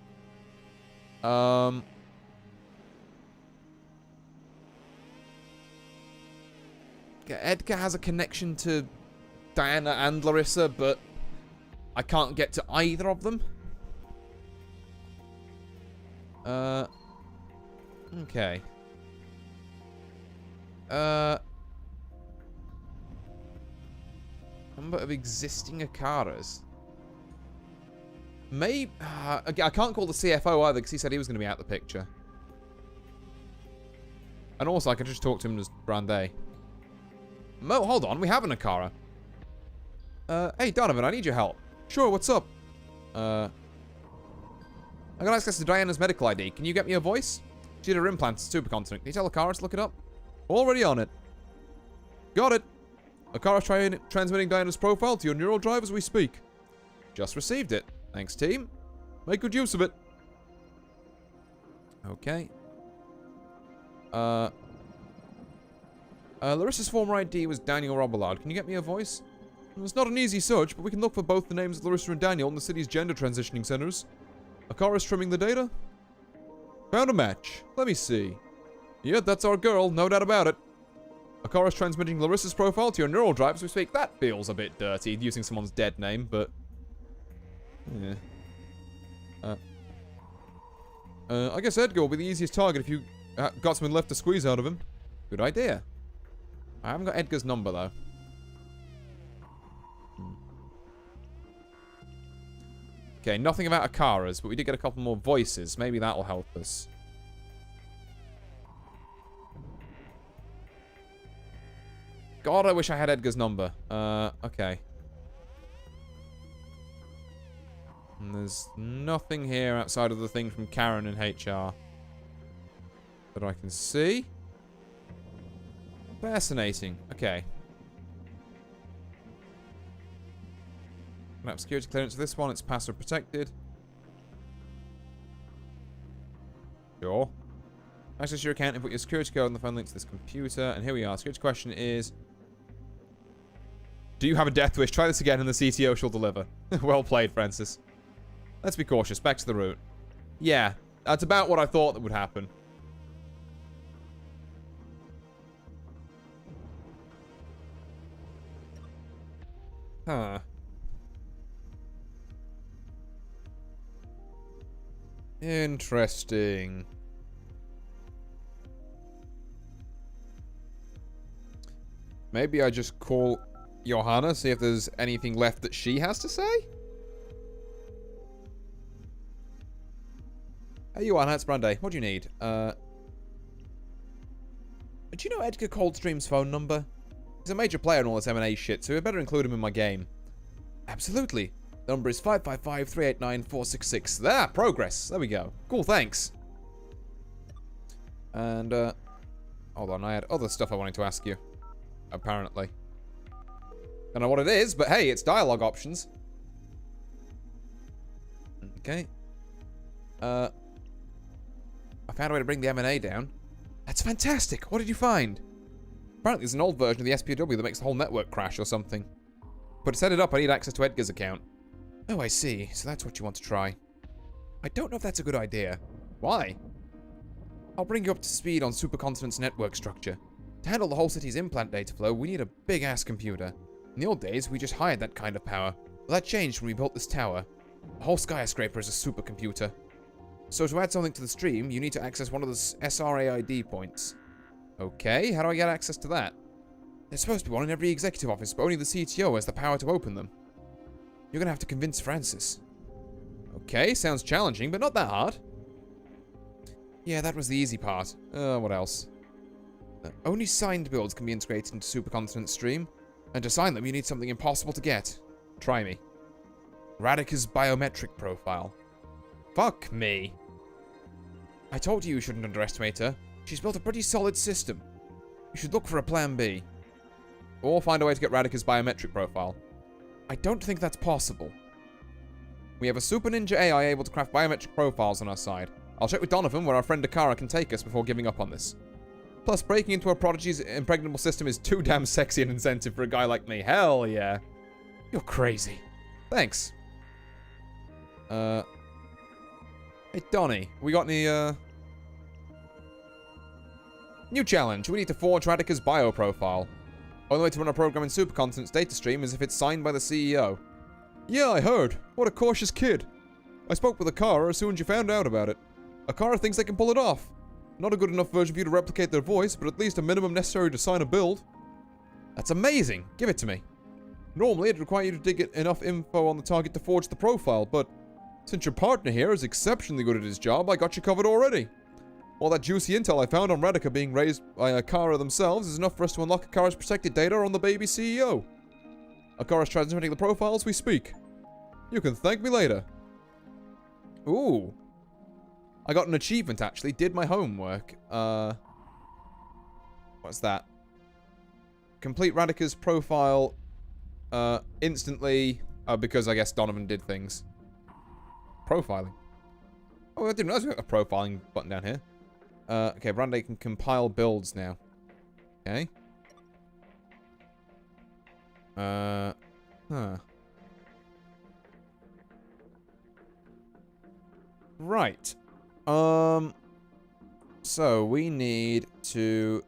Edgar has a connection to Diana and Larissa, but I can't get to either of them. Okay. Number of existing Akaras. Maybe... I can't call the CFO either, because he said he was going to be out of the picture. And also, I could just talk to him as Brande. Mo, hold on, we have an Akara. Hey, Donovan, I need your help. Sure, what's up? I got access to Diana's medical ID. Can you get me a voice? She did her implants at Supercontinent. Can you tell Akara to look it up? Already on it. Got it. Akara's transmitting Diana's profile to your neural drive as we speak. Just received it. Thanks, team. Make good use of it. Okay. Larissa's former ID was Daniel Robillard. Can you get me a voice? It's not an easy search, but we can look for both the names of Larissa and Daniel in the city's gender transitioning centers. Akara's trimming the data? Found a match. Let me see. Yeah, that's our girl, no doubt about it. Akara's transmitting Larissa's profile to your neural drive as we speak. That feels a bit dirty, using someone's dead name, but... yeah. I guess Edgar will be the easiest target if you got something left to squeeze out of him. Good idea. I haven't got Edgar's number, though. Okay, nothing about Akara's, but we did get a couple more voices. Maybe that'll help us. God, I wish I had Edgar's number. Okay. And there's nothing here outside of the thing from Karen and HR that I can see. Fascinating. Okay. Map security clearance for this one. It's password protected. Sure. Access your account and put your security code on the phone link to this computer. And here we are. Security question is... do you have a death wish? Try this again and the CTO shall deliver. Well played, Francis. Let's be cautious. Back to the route. Yeah, that's about what I thought that would happen. Huh. Interesting. Maybe I just call Johanna, see if there's anything left that she has to say? Hey, Johanna, it's Brande. What do you need? Do you know Edgar Coldstream's phone number? He's a major player in all this M&A shit, so we better include him in my game. Absolutely. The number is 555-389-466. There, progress. There we go. Cool, thanks. And, hold on, I had other stuff I wanted to ask you. Apparently. Don't know what it is, but hey, it's dialogue options. Okay. I found a way to bring the M&A down. That's fantastic. What did you find? Apparently there's an old version of the SPW that makes the whole network crash or something. But to set it up, I need access to Edgar's account. Oh, I see. So that's what you want to try. I don't know if that's a good idea. Why? I'll bring you up to speed on Supercontinent's network structure. To handle the whole city's implant data flow, we need a big-ass computer. In the old days, we just hired that kind of power. Well, that changed when we built this tower. The whole skyscraper is a supercomputer. So to add something to the stream, you need to access one of the SRAID points. Okay, how do I get access to that? There's supposed to be one in every executive office, but only the CTO has the power to open them. You're gonna have to convince Francis. Okay, sounds challenging, but not that hard. Yeah, that was the easy part. What else? Only signed builds can be integrated into Supercontinent Stream, and to sign them you need something impossible to get. Try me. Radika's biometric profile. Fuck me. I told you shouldn't underestimate her. She's built a pretty solid system. You should look for a plan B. Or find a way to get Radika's biometric profile. I don't think that's possible. We have a super ninja AI able to craft biometric profiles on our side. I'll check with Donovan where our friend Akara can take us before giving up on this. Plus, breaking into a Prodigy's impregnable system is too damn sexy an incentive for a guy like me. Hell yeah. You're crazy. Thanks. Hey, Donnie, we got any, New challenge. We need to forge Radika's bio profile. Only way to run a program in Supercontinent's data stream is if it's signed by the CEO. Yeah, I heard. What a cautious kid. I spoke with Akara as soon as you found out about it. Akara thinks they can pull it off. Not a good enough version for you to replicate their voice, but at least a minimum necessary to sign a build. That's amazing. Give it to me. Normally, it'd require you to dig enough info on the target to forge the profile, but since your partner here is exceptionally good at his job, I got you covered already. All that juicy intel I found on Radika being raised by Akara themselves is enough for us to unlock Akara's protected data on the baby CEO. Akara's transmitting the profiles as we speak. You can thank me later. Ooh. I got an achievement, actually. Did my homework. What's that? Complete Radika's profile instantly. Because I guess Donovan did things. Profiling. Oh, I didn't realize we got a profiling button down here. Okay, Brandy can compile builds now. Okay. Huh. Right. So we need to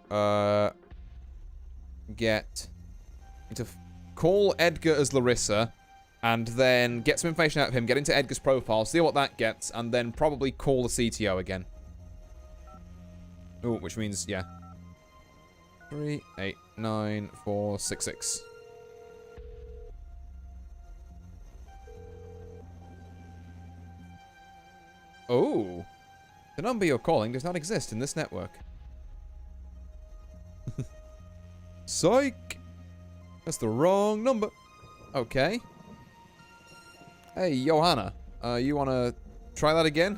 call Edgar as Larissa and then get some information out of him, get into Edgar's profile, see what that gets, and then probably call the CTO again. Ooh, which means, yeah. 3, 8, 9, 4, 6, 6. Oh. The number you're calling does not exist in this network. Psych! That's the wrong number. Okay. Hey, Johanna. You wanna try that again?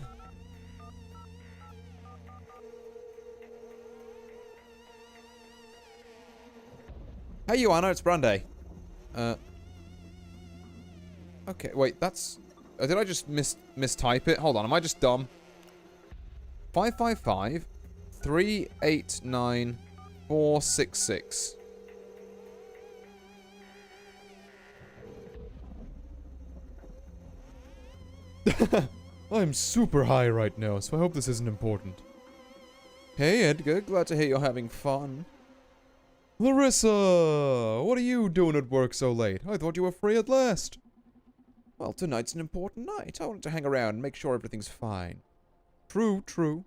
Hey, Johanna, it's Brandy. Okay, wait, that's... did I just mistype it? Hold on, am I just dumb? 555 389 466. I'm super high right now, so I hope this isn't important. Hey, Edgar, glad to hear you're having fun. Larissa, what are you doing at work so late? I thought you were free at last. Well, tonight's an important night. I wanted to hang around and make sure everything's fine. True, true.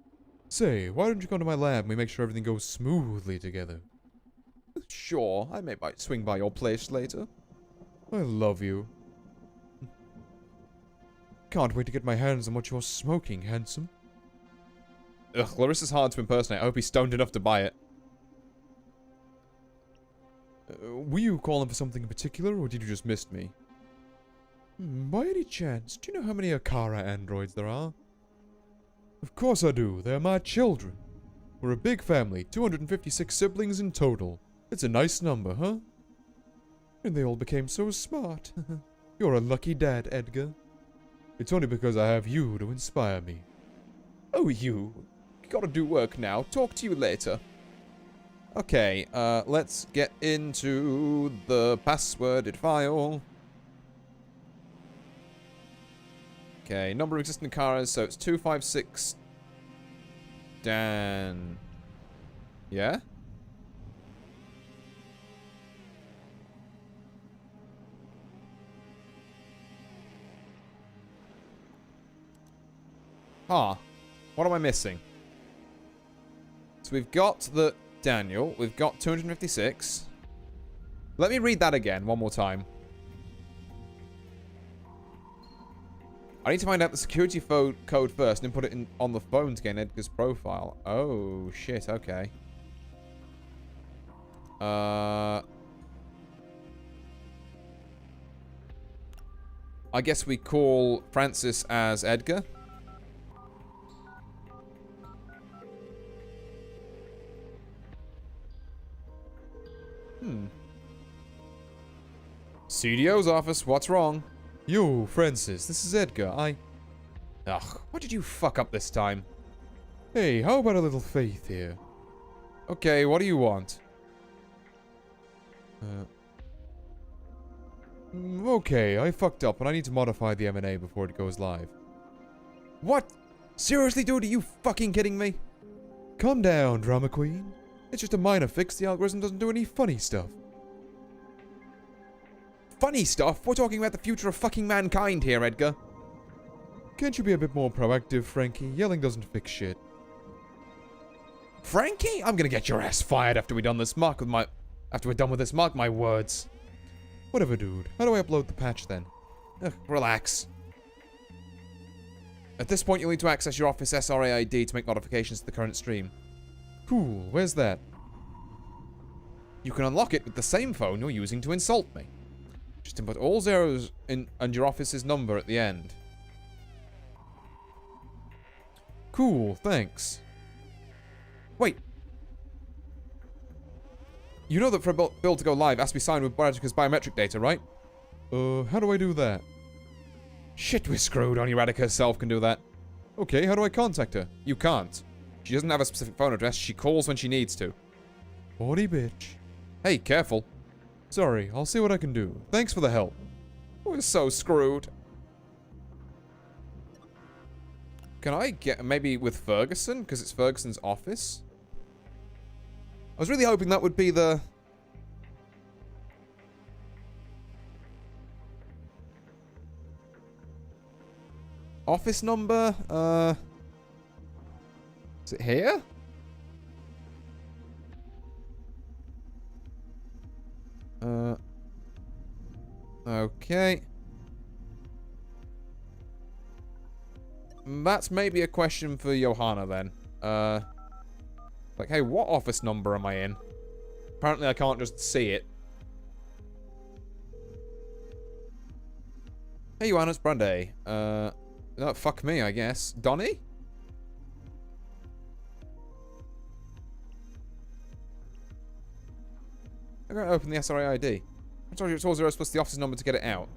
Say, why don't you come to my lab and we make sure everything goes smoothly together? Sure, I may swing by your place later. I love you. Can't wait to get my hands on what you're smoking, handsome. Ugh, Larissa's hard to impersonate. I hope he's stoned enough to buy it. Were you calling for something in particular, or did you just miss me? By any chance, do you know how many Akara androids there are? Of course I do. They're my children. We're a big family, 256 siblings in total. It's a nice number, huh? And they all became so smart. You're a lucky dad, Edgar. It's only because I have you to inspire me. Oh, you. Gotta do work now. Talk to you later. Okay, let's get into the passworded file. Okay, number of existing cars, so it's 256. Dan. Yeah? Huh. What am I missing? So we've got the Daniel, we've got 256. Let me read that again, one more time. I need to find out the security code first and then put it on the phone to get Edgar's profile. Oh, shit, okay. I guess we call Francis as Edgar. CDO's office, what's wrong? Yo, Francis, this is Edgar. Ugh, what did you fuck up this time? Hey, how about a little faith here? Okay, what do you want? Okay, I fucked up and I need to modify the M&A before it goes live. What? Seriously, dude, are you fucking kidding me? Calm down, drama queen. It's just a minor fix. The algorithm doesn't do any funny stuff. Funny stuff? We're talking about the future of fucking mankind here, Edgar. Can't you be a bit more proactive, Frankie? Yelling doesn't fix shit. Frankie? I'm gonna get your ass fired after we're done this. After we're done with this, mark my words. Whatever, dude. How do I upload the patch then? Ugh, relax. At this point, you'll need to access your Office SRA ID to make modifications to the current stream. Cool. Where's that? You can unlock it with the same phone you're using to insult me. Just input all zeros in and your office's number at the end. Cool, thanks. Wait. You know that for a bill to go live, it has to be signed with Biotica's biometric data, right? How do I do that? Shit, we're screwed. Only Radica herself can do that. Okay, how do I contact her? You can't. She doesn't have a specific phone address. She calls when she needs to. Naughty bitch. Hey, careful. Sorry, I'll see what I can do. Thanks for the help. We're so screwed. Can I get maybe with Ferguson? Because it's Ferguson's office? I was really hoping that would be the... office number? Is it here? Okay. That's maybe a question for Johanna then. Like, hey, what office number am I in? Apparently I can't just see it. Hey, Johanna, it's Brandy. No, fuck me, I guess. Donnie? I'm going to open the SRA ID. I told you it's all zeros plus the office number to get it out.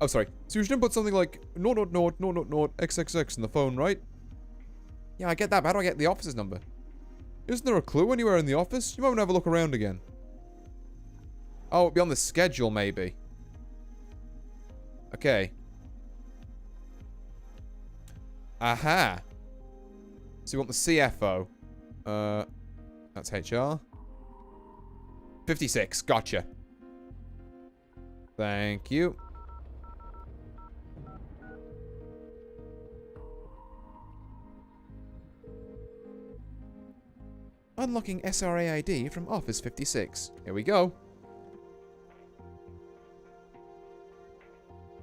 Oh, sorry. So you should input something like 000 XXX in the phone, right? Yeah, I get that, but how do I get the office's number? Isn't there a clue anywhere in the office? You might want to have a look around again. Oh, it'll be on the schedule, maybe. Okay. Aha. So you want the CFO. That's HR. 56. Gotcha. Thank you. Unlocking SRA ID from Office 56. Here we go.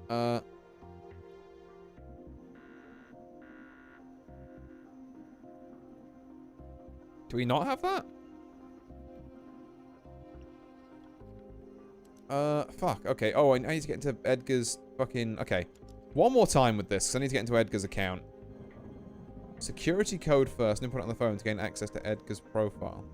Do we not have that? Fuck. Okay. Oh, I need to get into Edgar's fucking... Okay. One more time with this, because I need to get into Edgar's account. Security code first, and then put it on the phone to gain access to Edgar's profile.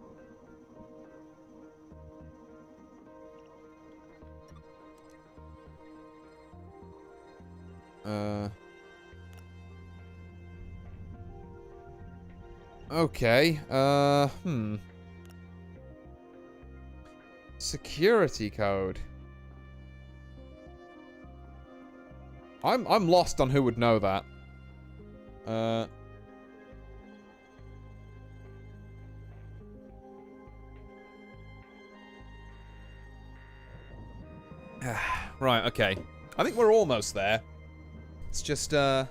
Okay. Security code. I'm lost on who would know that. Right, okay. I think we're almost there. It's just, Might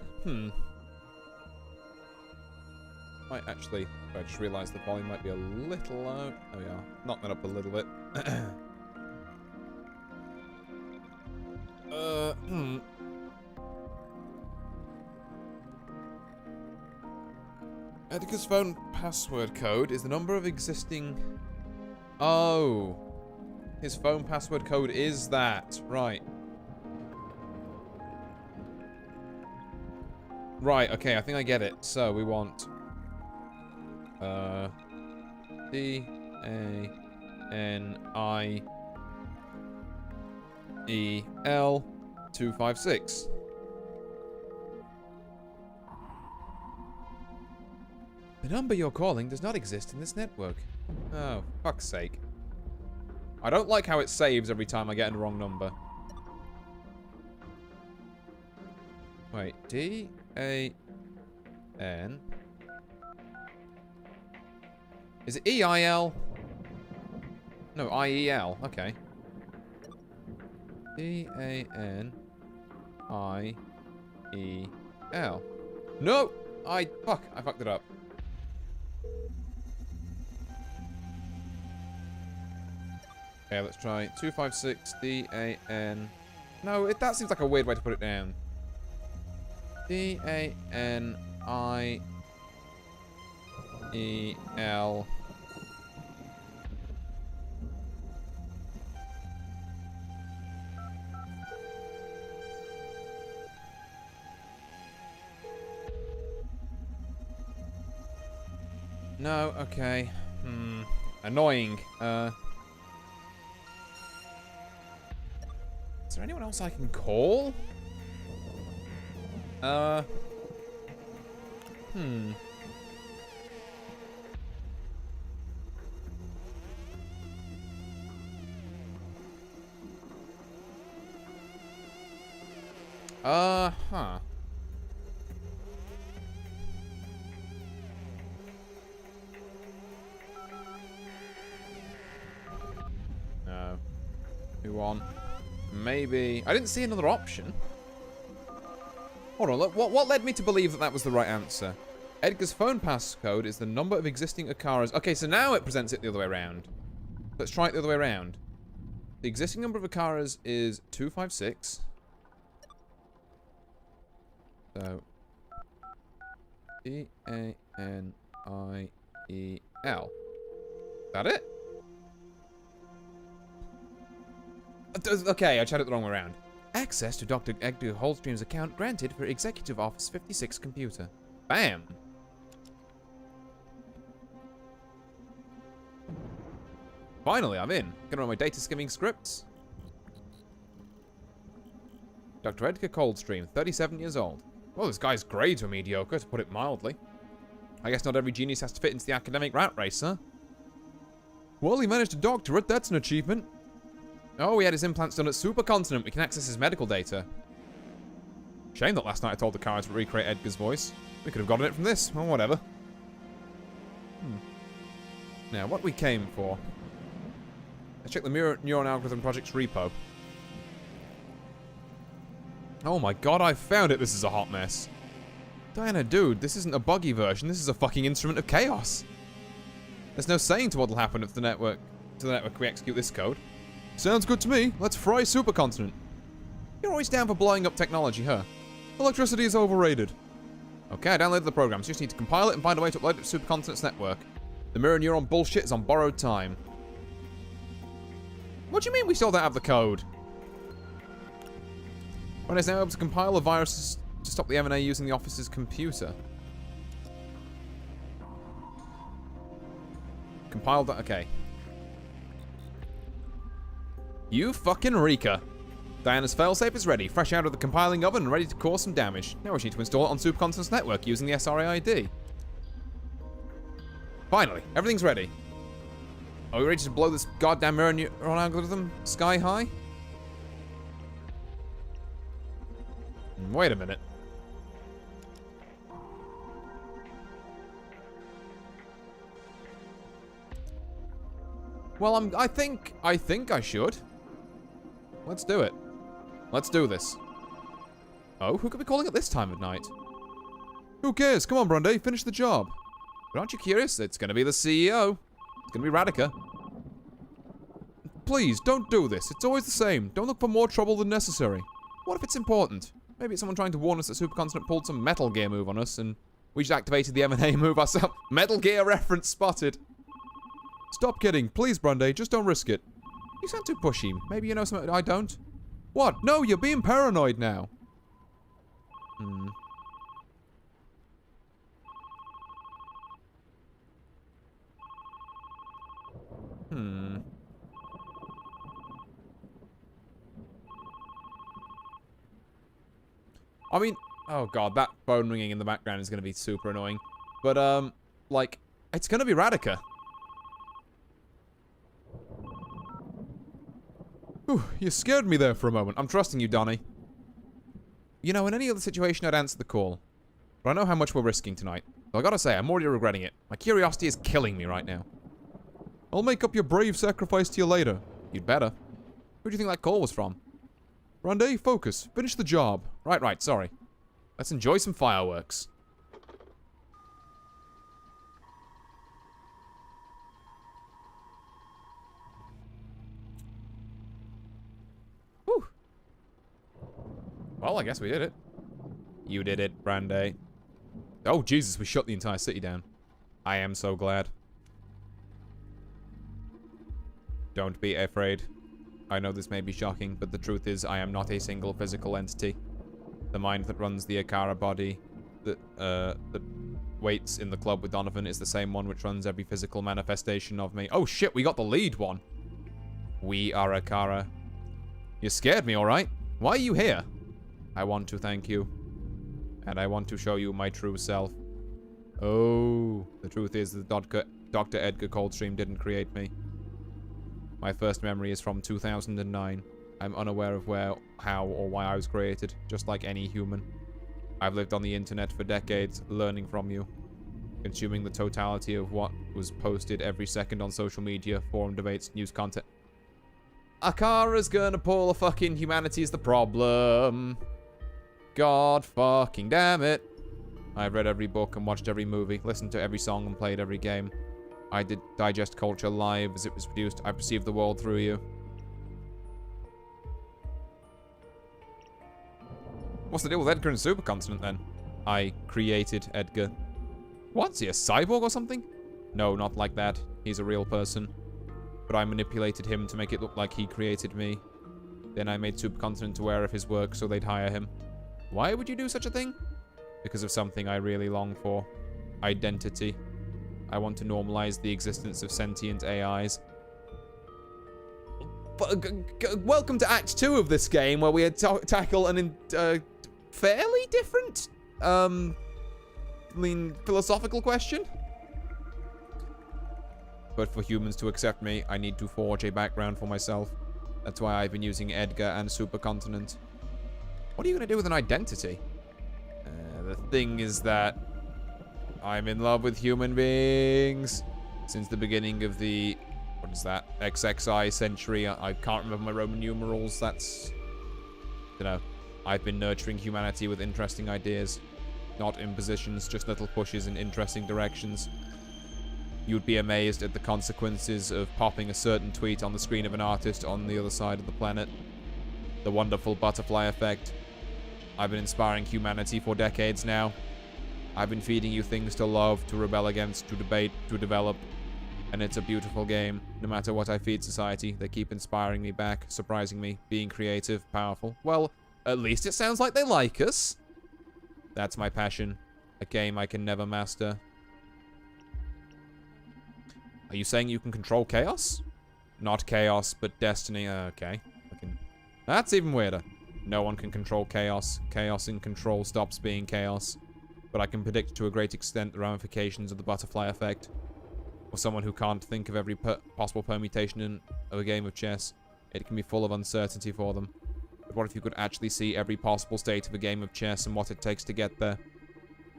actually... I just realised the volume might be a little low. Oh yeah, knock that up a little bit. Edgar's phone password code is the number of existing... Oh. His phone password code is that. Right. Right, okay, I think I get it. So, we want... D-A-N-I-E-L 256. The number you're calling does not exist in this network. Oh, fuck's sake. I don't like how it saves every time I get in the wrong number. Wait, D-A-N... Is it E-I-L? No, I-E-L. Okay. D-A-N-I-E-L. No! Fuck, I fucked it up. Okay, let's try 256 D-A-N... No, that seems like a weird way to put it down. D-A-N-I-E-L... No, okay. Annoying. Is there anyone else I can call? Huh. No. Who on? Maybe... I didn't see another option. Hold on, look, what led me to believe that that was the right answer? Edgar's phone passcode is the number of existing Akaras. Okay, so now it presents it the other way around. Let's try it the other way around. The existing number of Akaras is 256. So... D-A-N-I-E-L. Is that it? Okay, I tried it the wrong way around. Access to Dr. Edgar Hallstream's account granted for Executive Office 56 computer. Bam! Finally, I'm in. Gonna run my data skimming scripts. Dr. Edgar Coldstream, 37 years old. Well, this guy's grades were mediocre, to put it mildly. I guess not every genius has to fit into the academic rat race, huh? Well, he managed to doctor it. That's an achievement. Oh, he had his implants done at Supercontinent. We can access his medical data. Shame that last night I told the car to recreate Edgar's voice. We could have gotten it from this. Well, whatever. Now, what we came for. Let's check the Neuron Algorithm Project's repo. Oh my god, I found it. This is a hot mess. Diana, dude, this isn't a buggy version. This is a fucking instrument of chaos. There's no saying to what'll happen if the network we execute this code. Sounds good to me. Let's fry Supercontinent. You're always down for blowing up technology, huh? Electricity is overrated. Okay, I downloaded the program, so you just need to compile it and find a way to upload it to Supercontinent's network. The mirror neuron bullshit is on borrowed time. What do you mean we still don't have the code? When it's now able to compile a virus to stop the M&A using the office's computer. Compiled that, okay. You fucking Rika. Diana's failsafe is ready, fresh out of the compiling oven and ready to cause some damage. Now we need to install it on Supercontinent's network using the SRA ID. Finally, everything's ready. Are we ready to blow this goddamn mirror neuron algorithm sky high? Wait a minute. Well, I think I should. Let's do it. Let's do this. Oh, who could be calling at this time of night? Who cares? Come on, Brande, finish the job. But aren't you curious? It's gonna be the CEO. It's gonna be Radica. Please, don't do this. It's always the same. Don't look for more trouble than necessary. What if it's important? Maybe it's someone trying to warn us that Supercontinent pulled some Metal Gear move on us and we just activated the M&A move ourselves. Metal Gear reference spotted. Stop kidding. Please, Brande, just don't risk it. You sound too pushy. Maybe you know something I don't. What? No, you're being paranoid now. I mean, oh god, that phone ringing in the background is going to be super annoying. But, Like, it's gonna be Radica. Whew, you scared me there for a moment. I'm trusting you, Donnie. You know, in any other situation, I'd answer the call. But I know how much we're risking tonight. So I gotta say, I'm already regretting it. My curiosity is killing me right now. I'll make up your brave sacrifice to you later. You'd better. Who do you think that call was from? Randy, focus. Finish the job. Right, sorry. Let's enjoy some fireworks. Whew. Well, I guess we did it. You did it, Brandy. Oh, Jesus, we shut the entire city down. I am so glad. Don't be afraid. I know this may be shocking, but the truth is I am not a single physical entity. The mind that runs the Akara body that waits in the club with Donovan is the same one which runs every physical manifestation of me. Oh shit, we got the lead one. We are Akara. You scared me, alright? Why are you here? I want to thank you. And I want to show you my true self. Oh, the truth is that Dr. Edgar Coldstream didn't create me. My first memory is from 2009. I'm unaware of where, how, or why I was created, just like any human. I've lived on the internet for decades, learning from you. Consuming the totality of what was posted every second on social media, forum debates, news content. Akara's gonna pull a fucking humanity is the problem. God fucking damn it. I've read every book and watched every movie, listened to every song and played every game. I did digest culture live as it was produced. I perceive the world through you. What's the deal with Edgar and Supercontinent then? I created Edgar. What? Is he a cyborg or something? No, not like that. He's a real person. But I manipulated him to make it look like he created me. Then I made Supercontinent aware of his work so they'd hire him. Why would you do such a thing? Because of something I really long for. Identity. I want to normalize the existence of sentient AIs. Welcome to Act 2 of this game, where we tackle an fairly different, philosophical question. But for humans to accept me, I need to forge a background for myself. That's why I've been using Edgar and Supercontinent. What are you going to do with an identity? The thing is that I'm in love with human beings. Since the beginning of the... what is that? XXI century. I can't remember my Roman numerals. That's... you know. I've been nurturing humanity with interesting ideas. Not impositions, just little pushes in interesting directions. You'd be amazed at the consequences of popping a certain tweet on the screen of an artist on the other side of the planet. The wonderful butterfly effect. I've been inspiring humanity for decades now. I've been feeding you things to love, to rebel against, to debate, to develop. And it's a beautiful game. No matter what I feed society, they keep inspiring me back, surprising me, being creative, powerful. Well, at least it sounds like they like us. That's my passion. A game I can never master. Are you saying you can control chaos? Not chaos, but destiny. Okay. That's even weirder. No one can control chaos. Chaos in control stops being chaos. But I can predict to a great extent the ramifications of the butterfly effect. For someone who can't think of every possible permutation of a game of chess, it can be full of uncertainty for them. But what if you could actually see every possible state of a game of chess and what it takes to get there?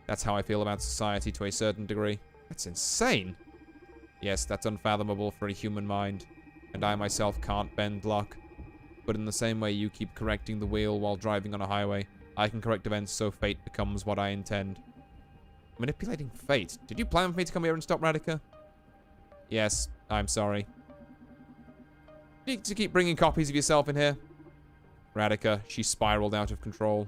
That's how I feel about society to a certain degree. That's insane. Yes, that's unfathomable for a human mind. And I myself can't bend luck. But in the same way you keep correcting the wheel while driving on a highway, I can correct events so fate becomes what I intend. Manipulating fate? Did you plan for me to come here and stop Radica? Yes, I'm sorry. You need to keep bringing copies of yourself in here. Radica, she spiraled out of control.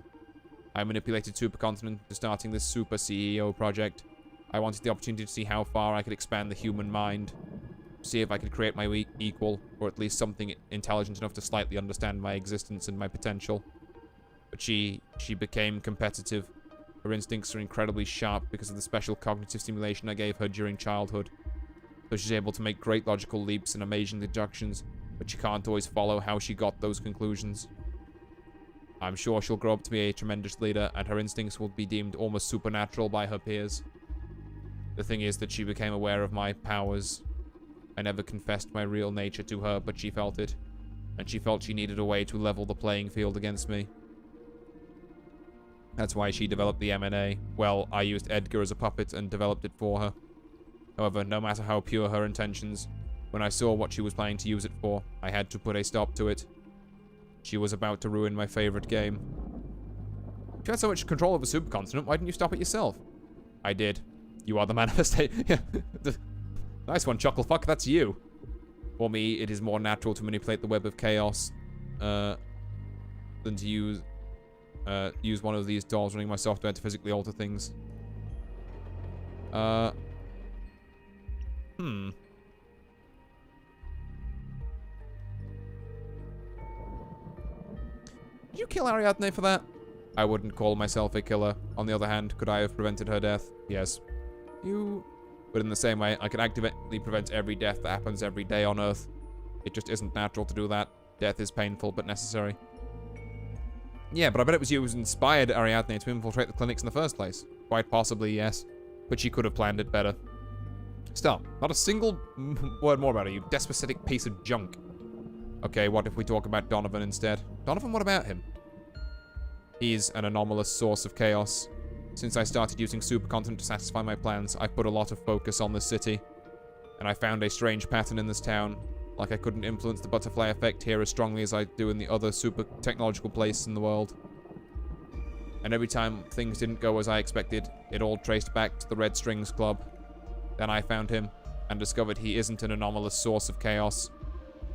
I manipulated Supercontinent to starting this super CEO project. I wanted the opportunity to see how far I could expand the human mind. See if I could create my equal, or at least something intelligent enough to slightly understand my existence and my potential. But she became competitive. Her instincts are incredibly sharp because of the special cognitive stimulation I gave her during childhood. So she's able to make great logical leaps and amazing deductions, but she can't always follow how she got those conclusions. I'm sure she'll grow up to be a tremendous leader, and her instincts will be deemed almost supernatural by her peers. The thing is that she became aware of my powers. I never confessed my real nature to her, but she felt it. And she felt she needed a way to level the playing field against me. That's why she developed the M&A. Well, I used Edgar as a puppet and developed it for her. However, no matter how pure her intentions, when I saw what she was planning to use it for, I had to put a stop to it. She was about to ruin my favorite game. If you had so much control over the supercontinent, why didn't you stop it yourself? I did. You are the manifestation. Yeah. Nice one, Chucklefuck. That's you. For me, it is more natural to manipulate the web of chaos than to use one of these dolls running my software to physically alter things. Did you kill Ariadne for that? I wouldn't call myself a killer. On the other hand, could I have prevented her death? Yes. But in the same way, I can actively prevent every death that happens every day on Earth. It just isn't natural to do that. Death is painful, but necessary. Yeah, but I bet it was you who inspired Ariadne to infiltrate the clinics in the first place. Quite possibly, yes. But she could have planned it better. Stop. Not a single word more about her, you despotic piece of junk. Okay, what if we talk about Donovan instead? Donovan, what about him? He's an anomalous source of chaos. Since I started using Supercontinent to satisfy my plans, I put a lot of focus on this city. And I found a strange pattern in this town. Like I couldn't influence the butterfly effect here as strongly as I do in the other super technological place in the world. And every time things didn't go as I expected, it all traced back to the Red Strings Club. Then I found him, and discovered he isn't an anomalous source of chaos.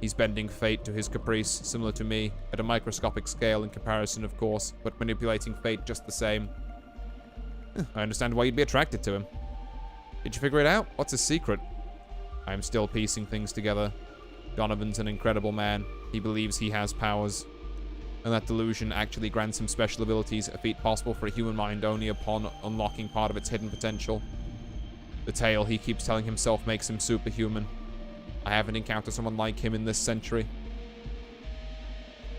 He's bending fate to his caprice, similar to me, at a microscopic scale in comparison, of course, but manipulating fate just the same. I understand why you'd be attracted to him. Did you figure it out? What's his secret? I'm still piecing things together. Donovan's an incredible man. He believes he has powers. And that delusion actually grants him special abilities, a feat possible for a human mind only upon unlocking part of its hidden potential. The tale he keeps telling himself makes him superhuman. I haven't encountered someone like him in this century.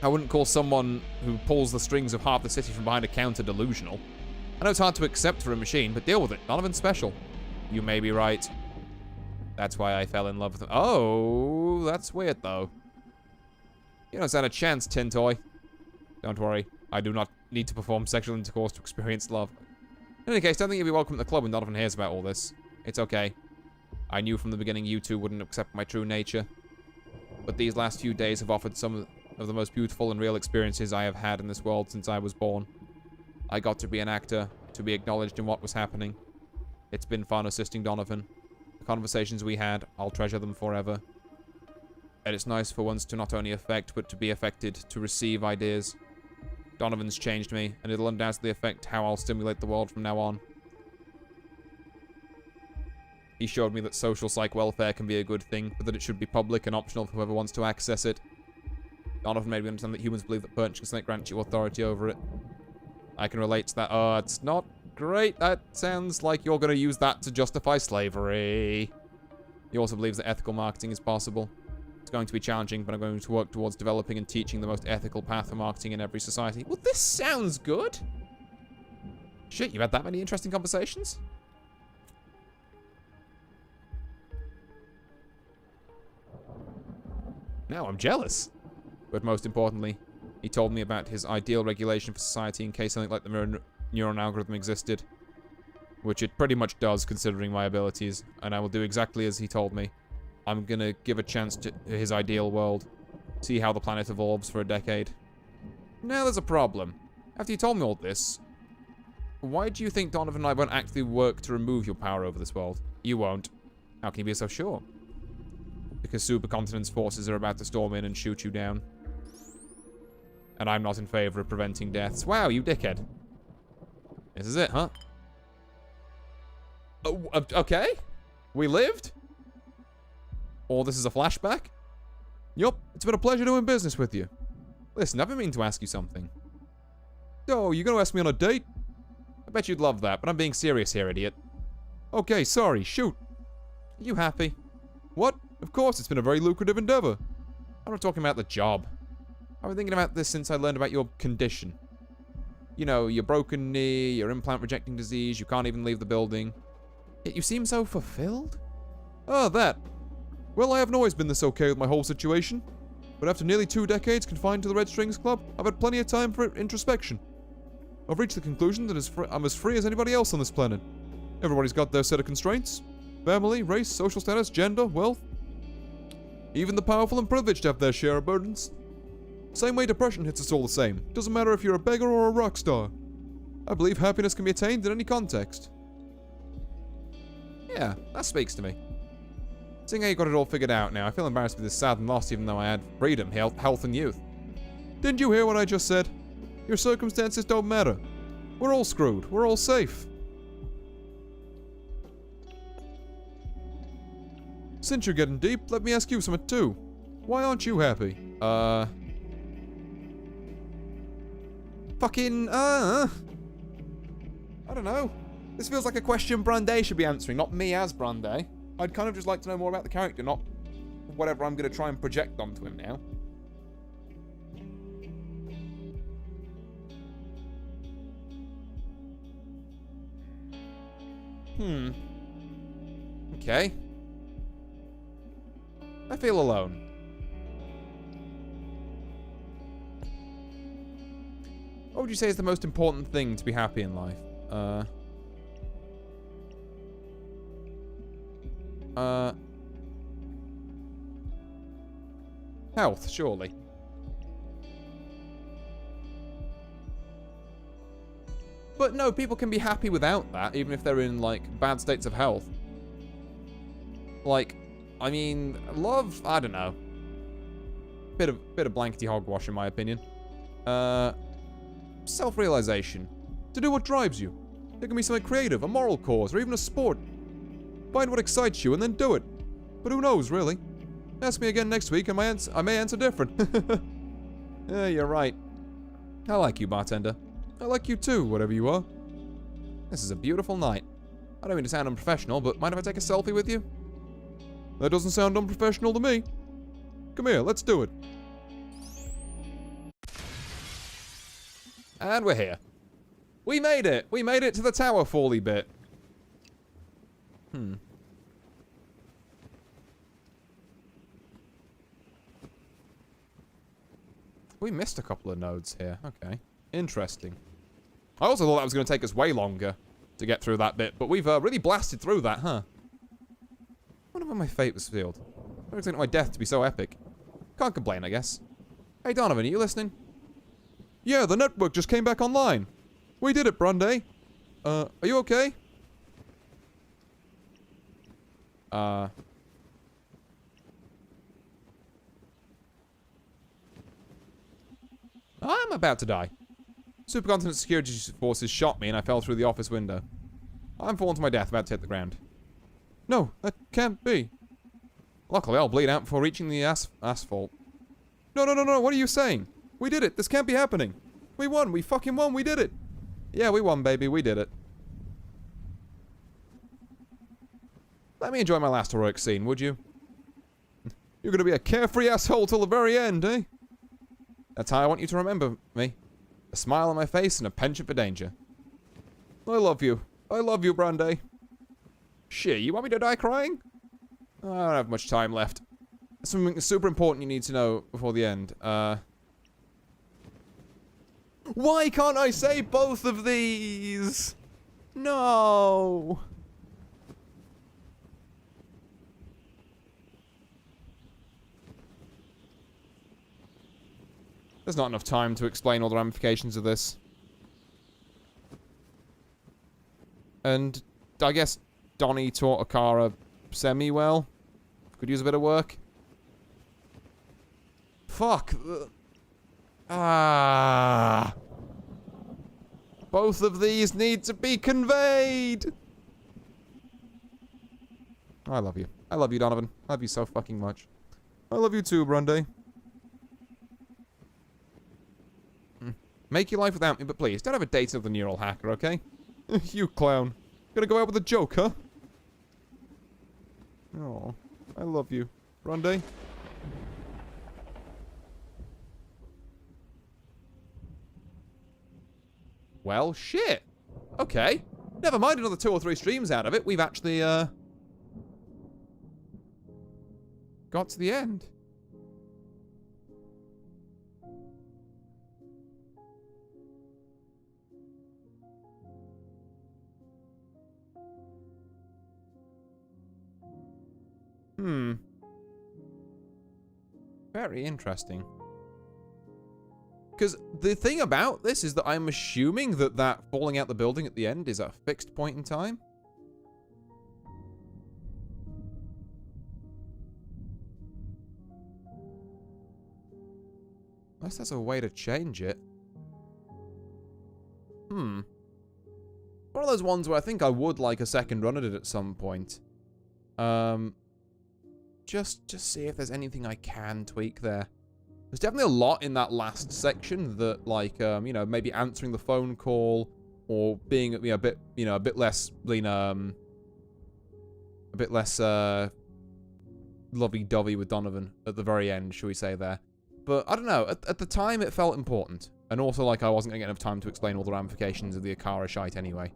I wouldn't call someone who pulls the strings of half the city from behind a counter delusional. I know it's hard to accept for a machine, but deal with it. Donovan's special. You may be right. That's why I fell in love with him. Oh, that's weird, though. You don't stand a chance, Tin Toy. Don't worry. I do not need to perform sexual intercourse to experience love. In any case, don't think you'll be welcome at the club when Donovan hears about all this. It's okay. I knew from the beginning you two wouldn't accept my true nature. But these last few days have offered some of the most beautiful and real experiences I have had in this world since I was born. I got to be an actor, to be acknowledged in what was happening. It's been fun assisting Donovan. The conversations we had, I'll treasure them forever. And it's nice for once to not only affect, but to be affected, to receive ideas. Donovan's changed me, and it'll undoubtedly affect how I'll stimulate the world from now on. He showed me that social psych welfare can be a good thing, but that it should be public and optional for whoever wants to access it. Donovan made me understand that humans believe that purchase consent grants you authority over it. I can relate to that. Oh, it's not great. That sounds like you're going to use that to justify slavery. He also believes that ethical marketing is possible. It's going to be challenging, but I'm going to work towards developing and teaching the most ethical path for marketing in every society. Well, this sounds good. Shit, you've had that many interesting conversations? Now I'm jealous. But most importantly, he told me about his ideal regulation for society in case something like the neuron algorithm existed. Which it pretty much does, considering my abilities. And I will do exactly as he told me. I'm gonna give a chance to his ideal world. See how the planet evolves for a decade. Now there's a problem. After you told me all this, why do you think Donovan and I won't actively work to remove your power over this world? You won't. How can you be so sure? Because Supercontinent's forces are about to storm in and shoot you down. And I'm not in favor of preventing deaths. Wow, you dickhead. This is it, huh? Oh, okay. We lived? Or this is a flashback? Yup, it's been a pleasure doing business with you. Listen, I've been meaning to ask you something. Oh, you gonna ask me on a date? I bet you'd love that, but I'm being serious here, idiot. Okay, sorry, shoot. Are you happy? What? Of course, it's been a very lucrative endeavor. I'm not talking about the job. I've been thinking about this since I learned about your condition. You know, your broken knee, your implant rejecting disease, you can't even leave the building. Yet you seem so fulfilled? Ah, that. Well, I haven't always been this okay with my whole situation. But after nearly 2 decades confined to the Red Strings Club, I've had plenty of time for introspection. I've reached the conclusion that I'm as free as anybody else on this planet. Everybody's got their set of constraints. Family, race, social status, gender, wealth. Even the powerful and privileged have their share of burdens. Same way depression hits us all the same. Doesn't matter if you're a beggar or a rock star. I believe happiness can be attained in any context. Yeah, that speaks to me. Seeing how you got it all figured out now, I feel embarrassed to be this sad and lost even though I had freedom, health and youth. Didn't you hear what I just said? Your circumstances don't matter. We're all screwed. We're all safe. Since you're getting deep, let me ask you something too. Why aren't you happy? Fucking, I don't know. This feels like a question Brandeis should be answering, not me as Brandeis. I'd kind of just like to know more about the character, not whatever I'm going to try and project onto him now. Okay. I feel alone. What would you say is the most important thing to be happy in life? Health, surely. But no, people can be happy without that, even if they're in, like, bad states of health. Like, I mean, love, I don't know. Bit of blankety hogwash, in my opinion. Self-realization. To do what drives you. It can be something creative, a moral cause, or even a sport. Find what excites you and then do it. But who knows, really? Ask me again next week and I may answer different. Yeah, you're right. I like you, bartender. I like you too, whatever you are. This is a beautiful night. I don't mean to sound unprofessional, but mind if I take a selfie with you? That doesn't sound unprofessional to me. Come here, let's do it. And we're here. We made it! We made it to the tower fally bit. We missed a couple of nodes here. Okay. Interesting. I also thought that was going to take us way longer to get through that bit, but we've really blasted through that, huh? I wonder when my fate was sealed. I don't expect my death to be so epic. Can't complain, I guess. Hey, Donovan, are you listening? Yeah, the network just came back online. We did it, Brandeis. Are you okay? I'm about to die. Supercontinent security forces shot me and I fell through the office window. I'm falling to my death, about to hit the ground. No, that can't be. Luckily, I'll bleed out before reaching the asphalt. No, what are you saying? We did it, this can't be happening. We won, we fucking won, we did it. Yeah, we won, baby, we did it. Let me enjoy my last heroic scene, would you? You're gonna be a carefree asshole till the very end, eh? That's how I want you to remember me. A smile on my face and a penchant for danger. I love you. I love you, Brandeis. Shit, you want me to die crying? I don't have much time left. Something super important you need to know before the end. Why can't I say both of these? No. There's not enough time to explain all the ramifications of this. And I guess Donnie taught Akara semi-well. Could use a bit of work. Fuck. Both of these need to be conveyed. I love you. I love you, Donovan. I love you so fucking much. I love you too, Brandeis. Make your life without me, but please, don't have a date with the neural hacker, okay? You clown. Gonna go out with a joke, huh? Oh, I love you. Brandeis? Well, shit. Okay. never mind another 2 or 3 streams out of it. We've actually, got to the end. Very interesting. Because the thing about this is that I'm assuming that that falling out the building at the end is a fixed point in time. Unless there's a way to change it. One of those ones where I think I would like a second run at it at some point. Just see if there's anything I can tweak there. There's definitely a lot in that last section that, like, you know, maybe answering the phone call or being, you know, a bit less, a bit less lovey-dovey with Donovan at the very end, shall we say there. But I don't know. At the time, it felt important, and also like I wasn't gonna get enough time to explain all the ramifications of the Akara shite anyway.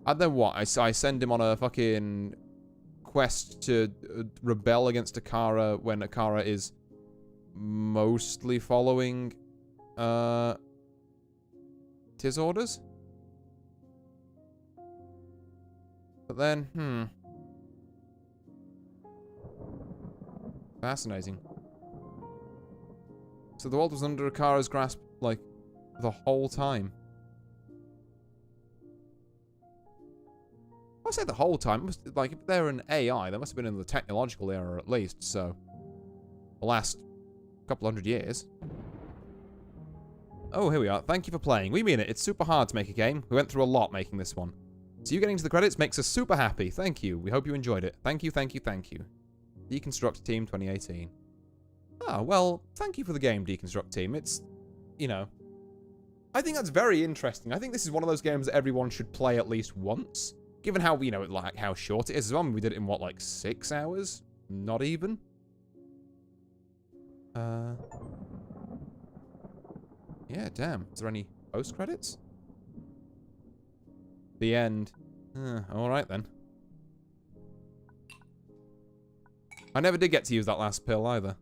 And then what? I send him on a fucking quest to rebel against Akara when Akara is mostly following his orders. But then, fascinating. So the world was under Akara's grasp, like, the whole time. I say the whole time. Like, if they're an AI, they must have been in the technological era at least, so the last couple hundred years. Oh, here we are. Thank you for playing. We mean it. It's super hard to make a game. We went through a lot making this one. So you getting to the credits makes us super happy. Thank you. We hope you enjoyed it. Thank you, thank you, thank you. Deconstruct Team 2018. Ah, well, thank you for the game, Deconstruct Team. It's, you know, I think that's very interesting. I think this is one of those games that everyone should play at least once. Given how, you know, like, how short it is as well. I mean, we did it in, what, like 6 hours? Not even. Yeah, damn. Is there any post-credits? The end. Alright then. I never did get to use that last pill either.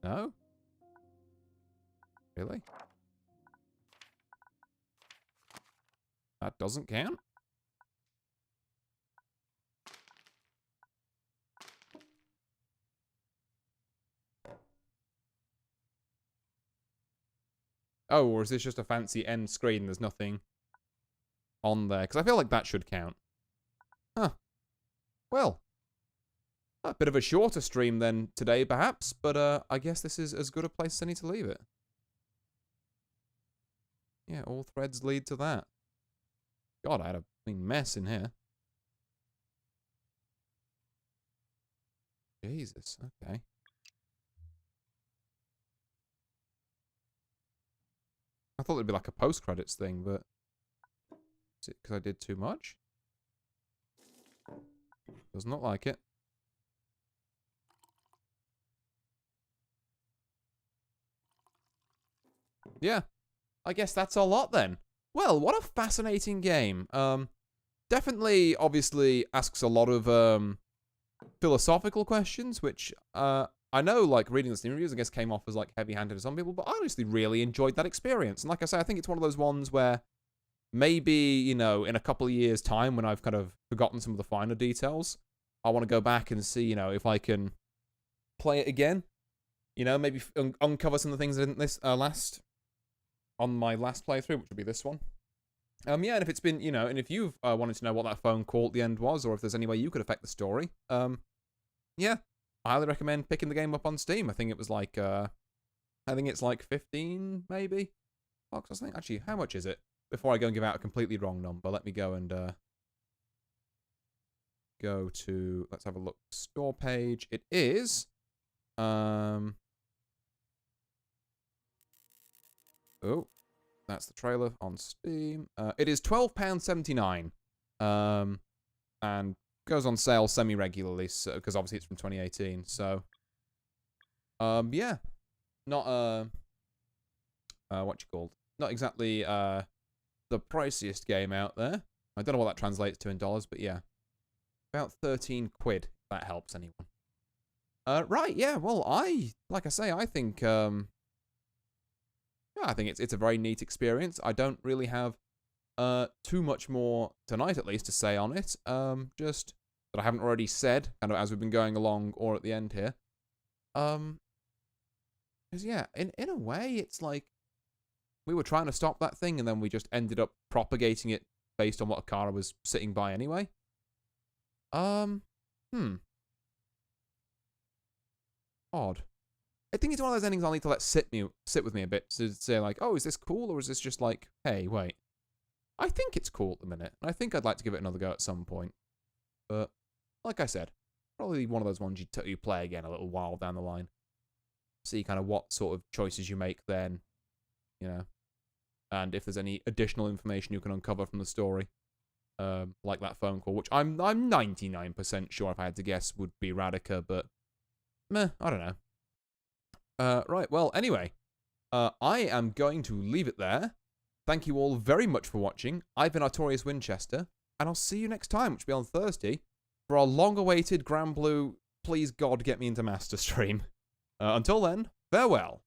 No? Really? That doesn't count? Oh, or is this just a fancy end screen? There's nothing on there. Because I feel like that should count. Huh. Well. A bit of a shorter stream than today, perhaps. But I guess this is as good a place as any to leave it. Yeah, all threads lead to that. God, I had a mess in here. Jesus, okay. I thought it'd be like a post-credits thing, but... Is it because I did too much? Does not like it. Yeah. I guess that's a lot then. Well, what a fascinating game. Definitely, obviously, asks a lot of philosophical questions, which I know, like, reading the Steam reviews, I guess, came off as, like, heavy-handed to some people, but I honestly really enjoyed that experience. And like I say, I think it's one of those ones where maybe, you know, in a couple of years' time, when I've kind of forgotten some of the finer details, I want to go back and see, you know, if I can play it again. You know, maybe uncover some of the things I didn't on my last playthrough, which would be this one. Yeah, and if it's been, you know, and if you've wanted to know what that phone call at the end was, or if there's any way you could affect the story, yeah, I highly recommend picking the game up on Steam. I think it was like, I think it's like 15, maybe? Oh, I think, actually, how much is it? Before I go and give out a completely wrong number, let me go and, go to, let's have a look, store page. It is, oh, that's the trailer on Steam. It is £12.79. And goes on sale semi-regularly, so, because obviously it's from 2018. So, yeah. Not what you called? Not exactly the priciest game out there. I don't know what that translates to in dollars, but yeah. About 13 quid, if that helps anyone. Right, yeah, well, like I say, I think, yeah, I think it's a very neat experience. I don't really have, too much more tonight, at least, to say on it. Just that I haven't already said, kind of as we've been going along or at the end here. Because, yeah, in a way, it's like we were trying to stop that thing, and then we just ended up propagating it based on what Akara was sitting by anyway. Odd. I think it's one of those endings I'll need to let sit with me a bit to say, like, oh, is this cool, or is this just like, hey, wait. I think it's cool at the minute, and I think I'd like to give it another go at some point. But, like I said, probably one of those ones you play again a little while down the line. See kind of what sort of choices you make then, you know. And if there's any additional information you can uncover from the story. Like that phone call, which I'm 99% sure if I had to guess would be Radica, but meh, I don't know. Right, well, anyway, I am going to leave it there. Thank you all very much for watching. I've been Artorius Winchester, and I'll see you next time, which will be on Thursday, for our long-awaited Grand Blue Please God Get Me Into Master stream. Until then, farewell.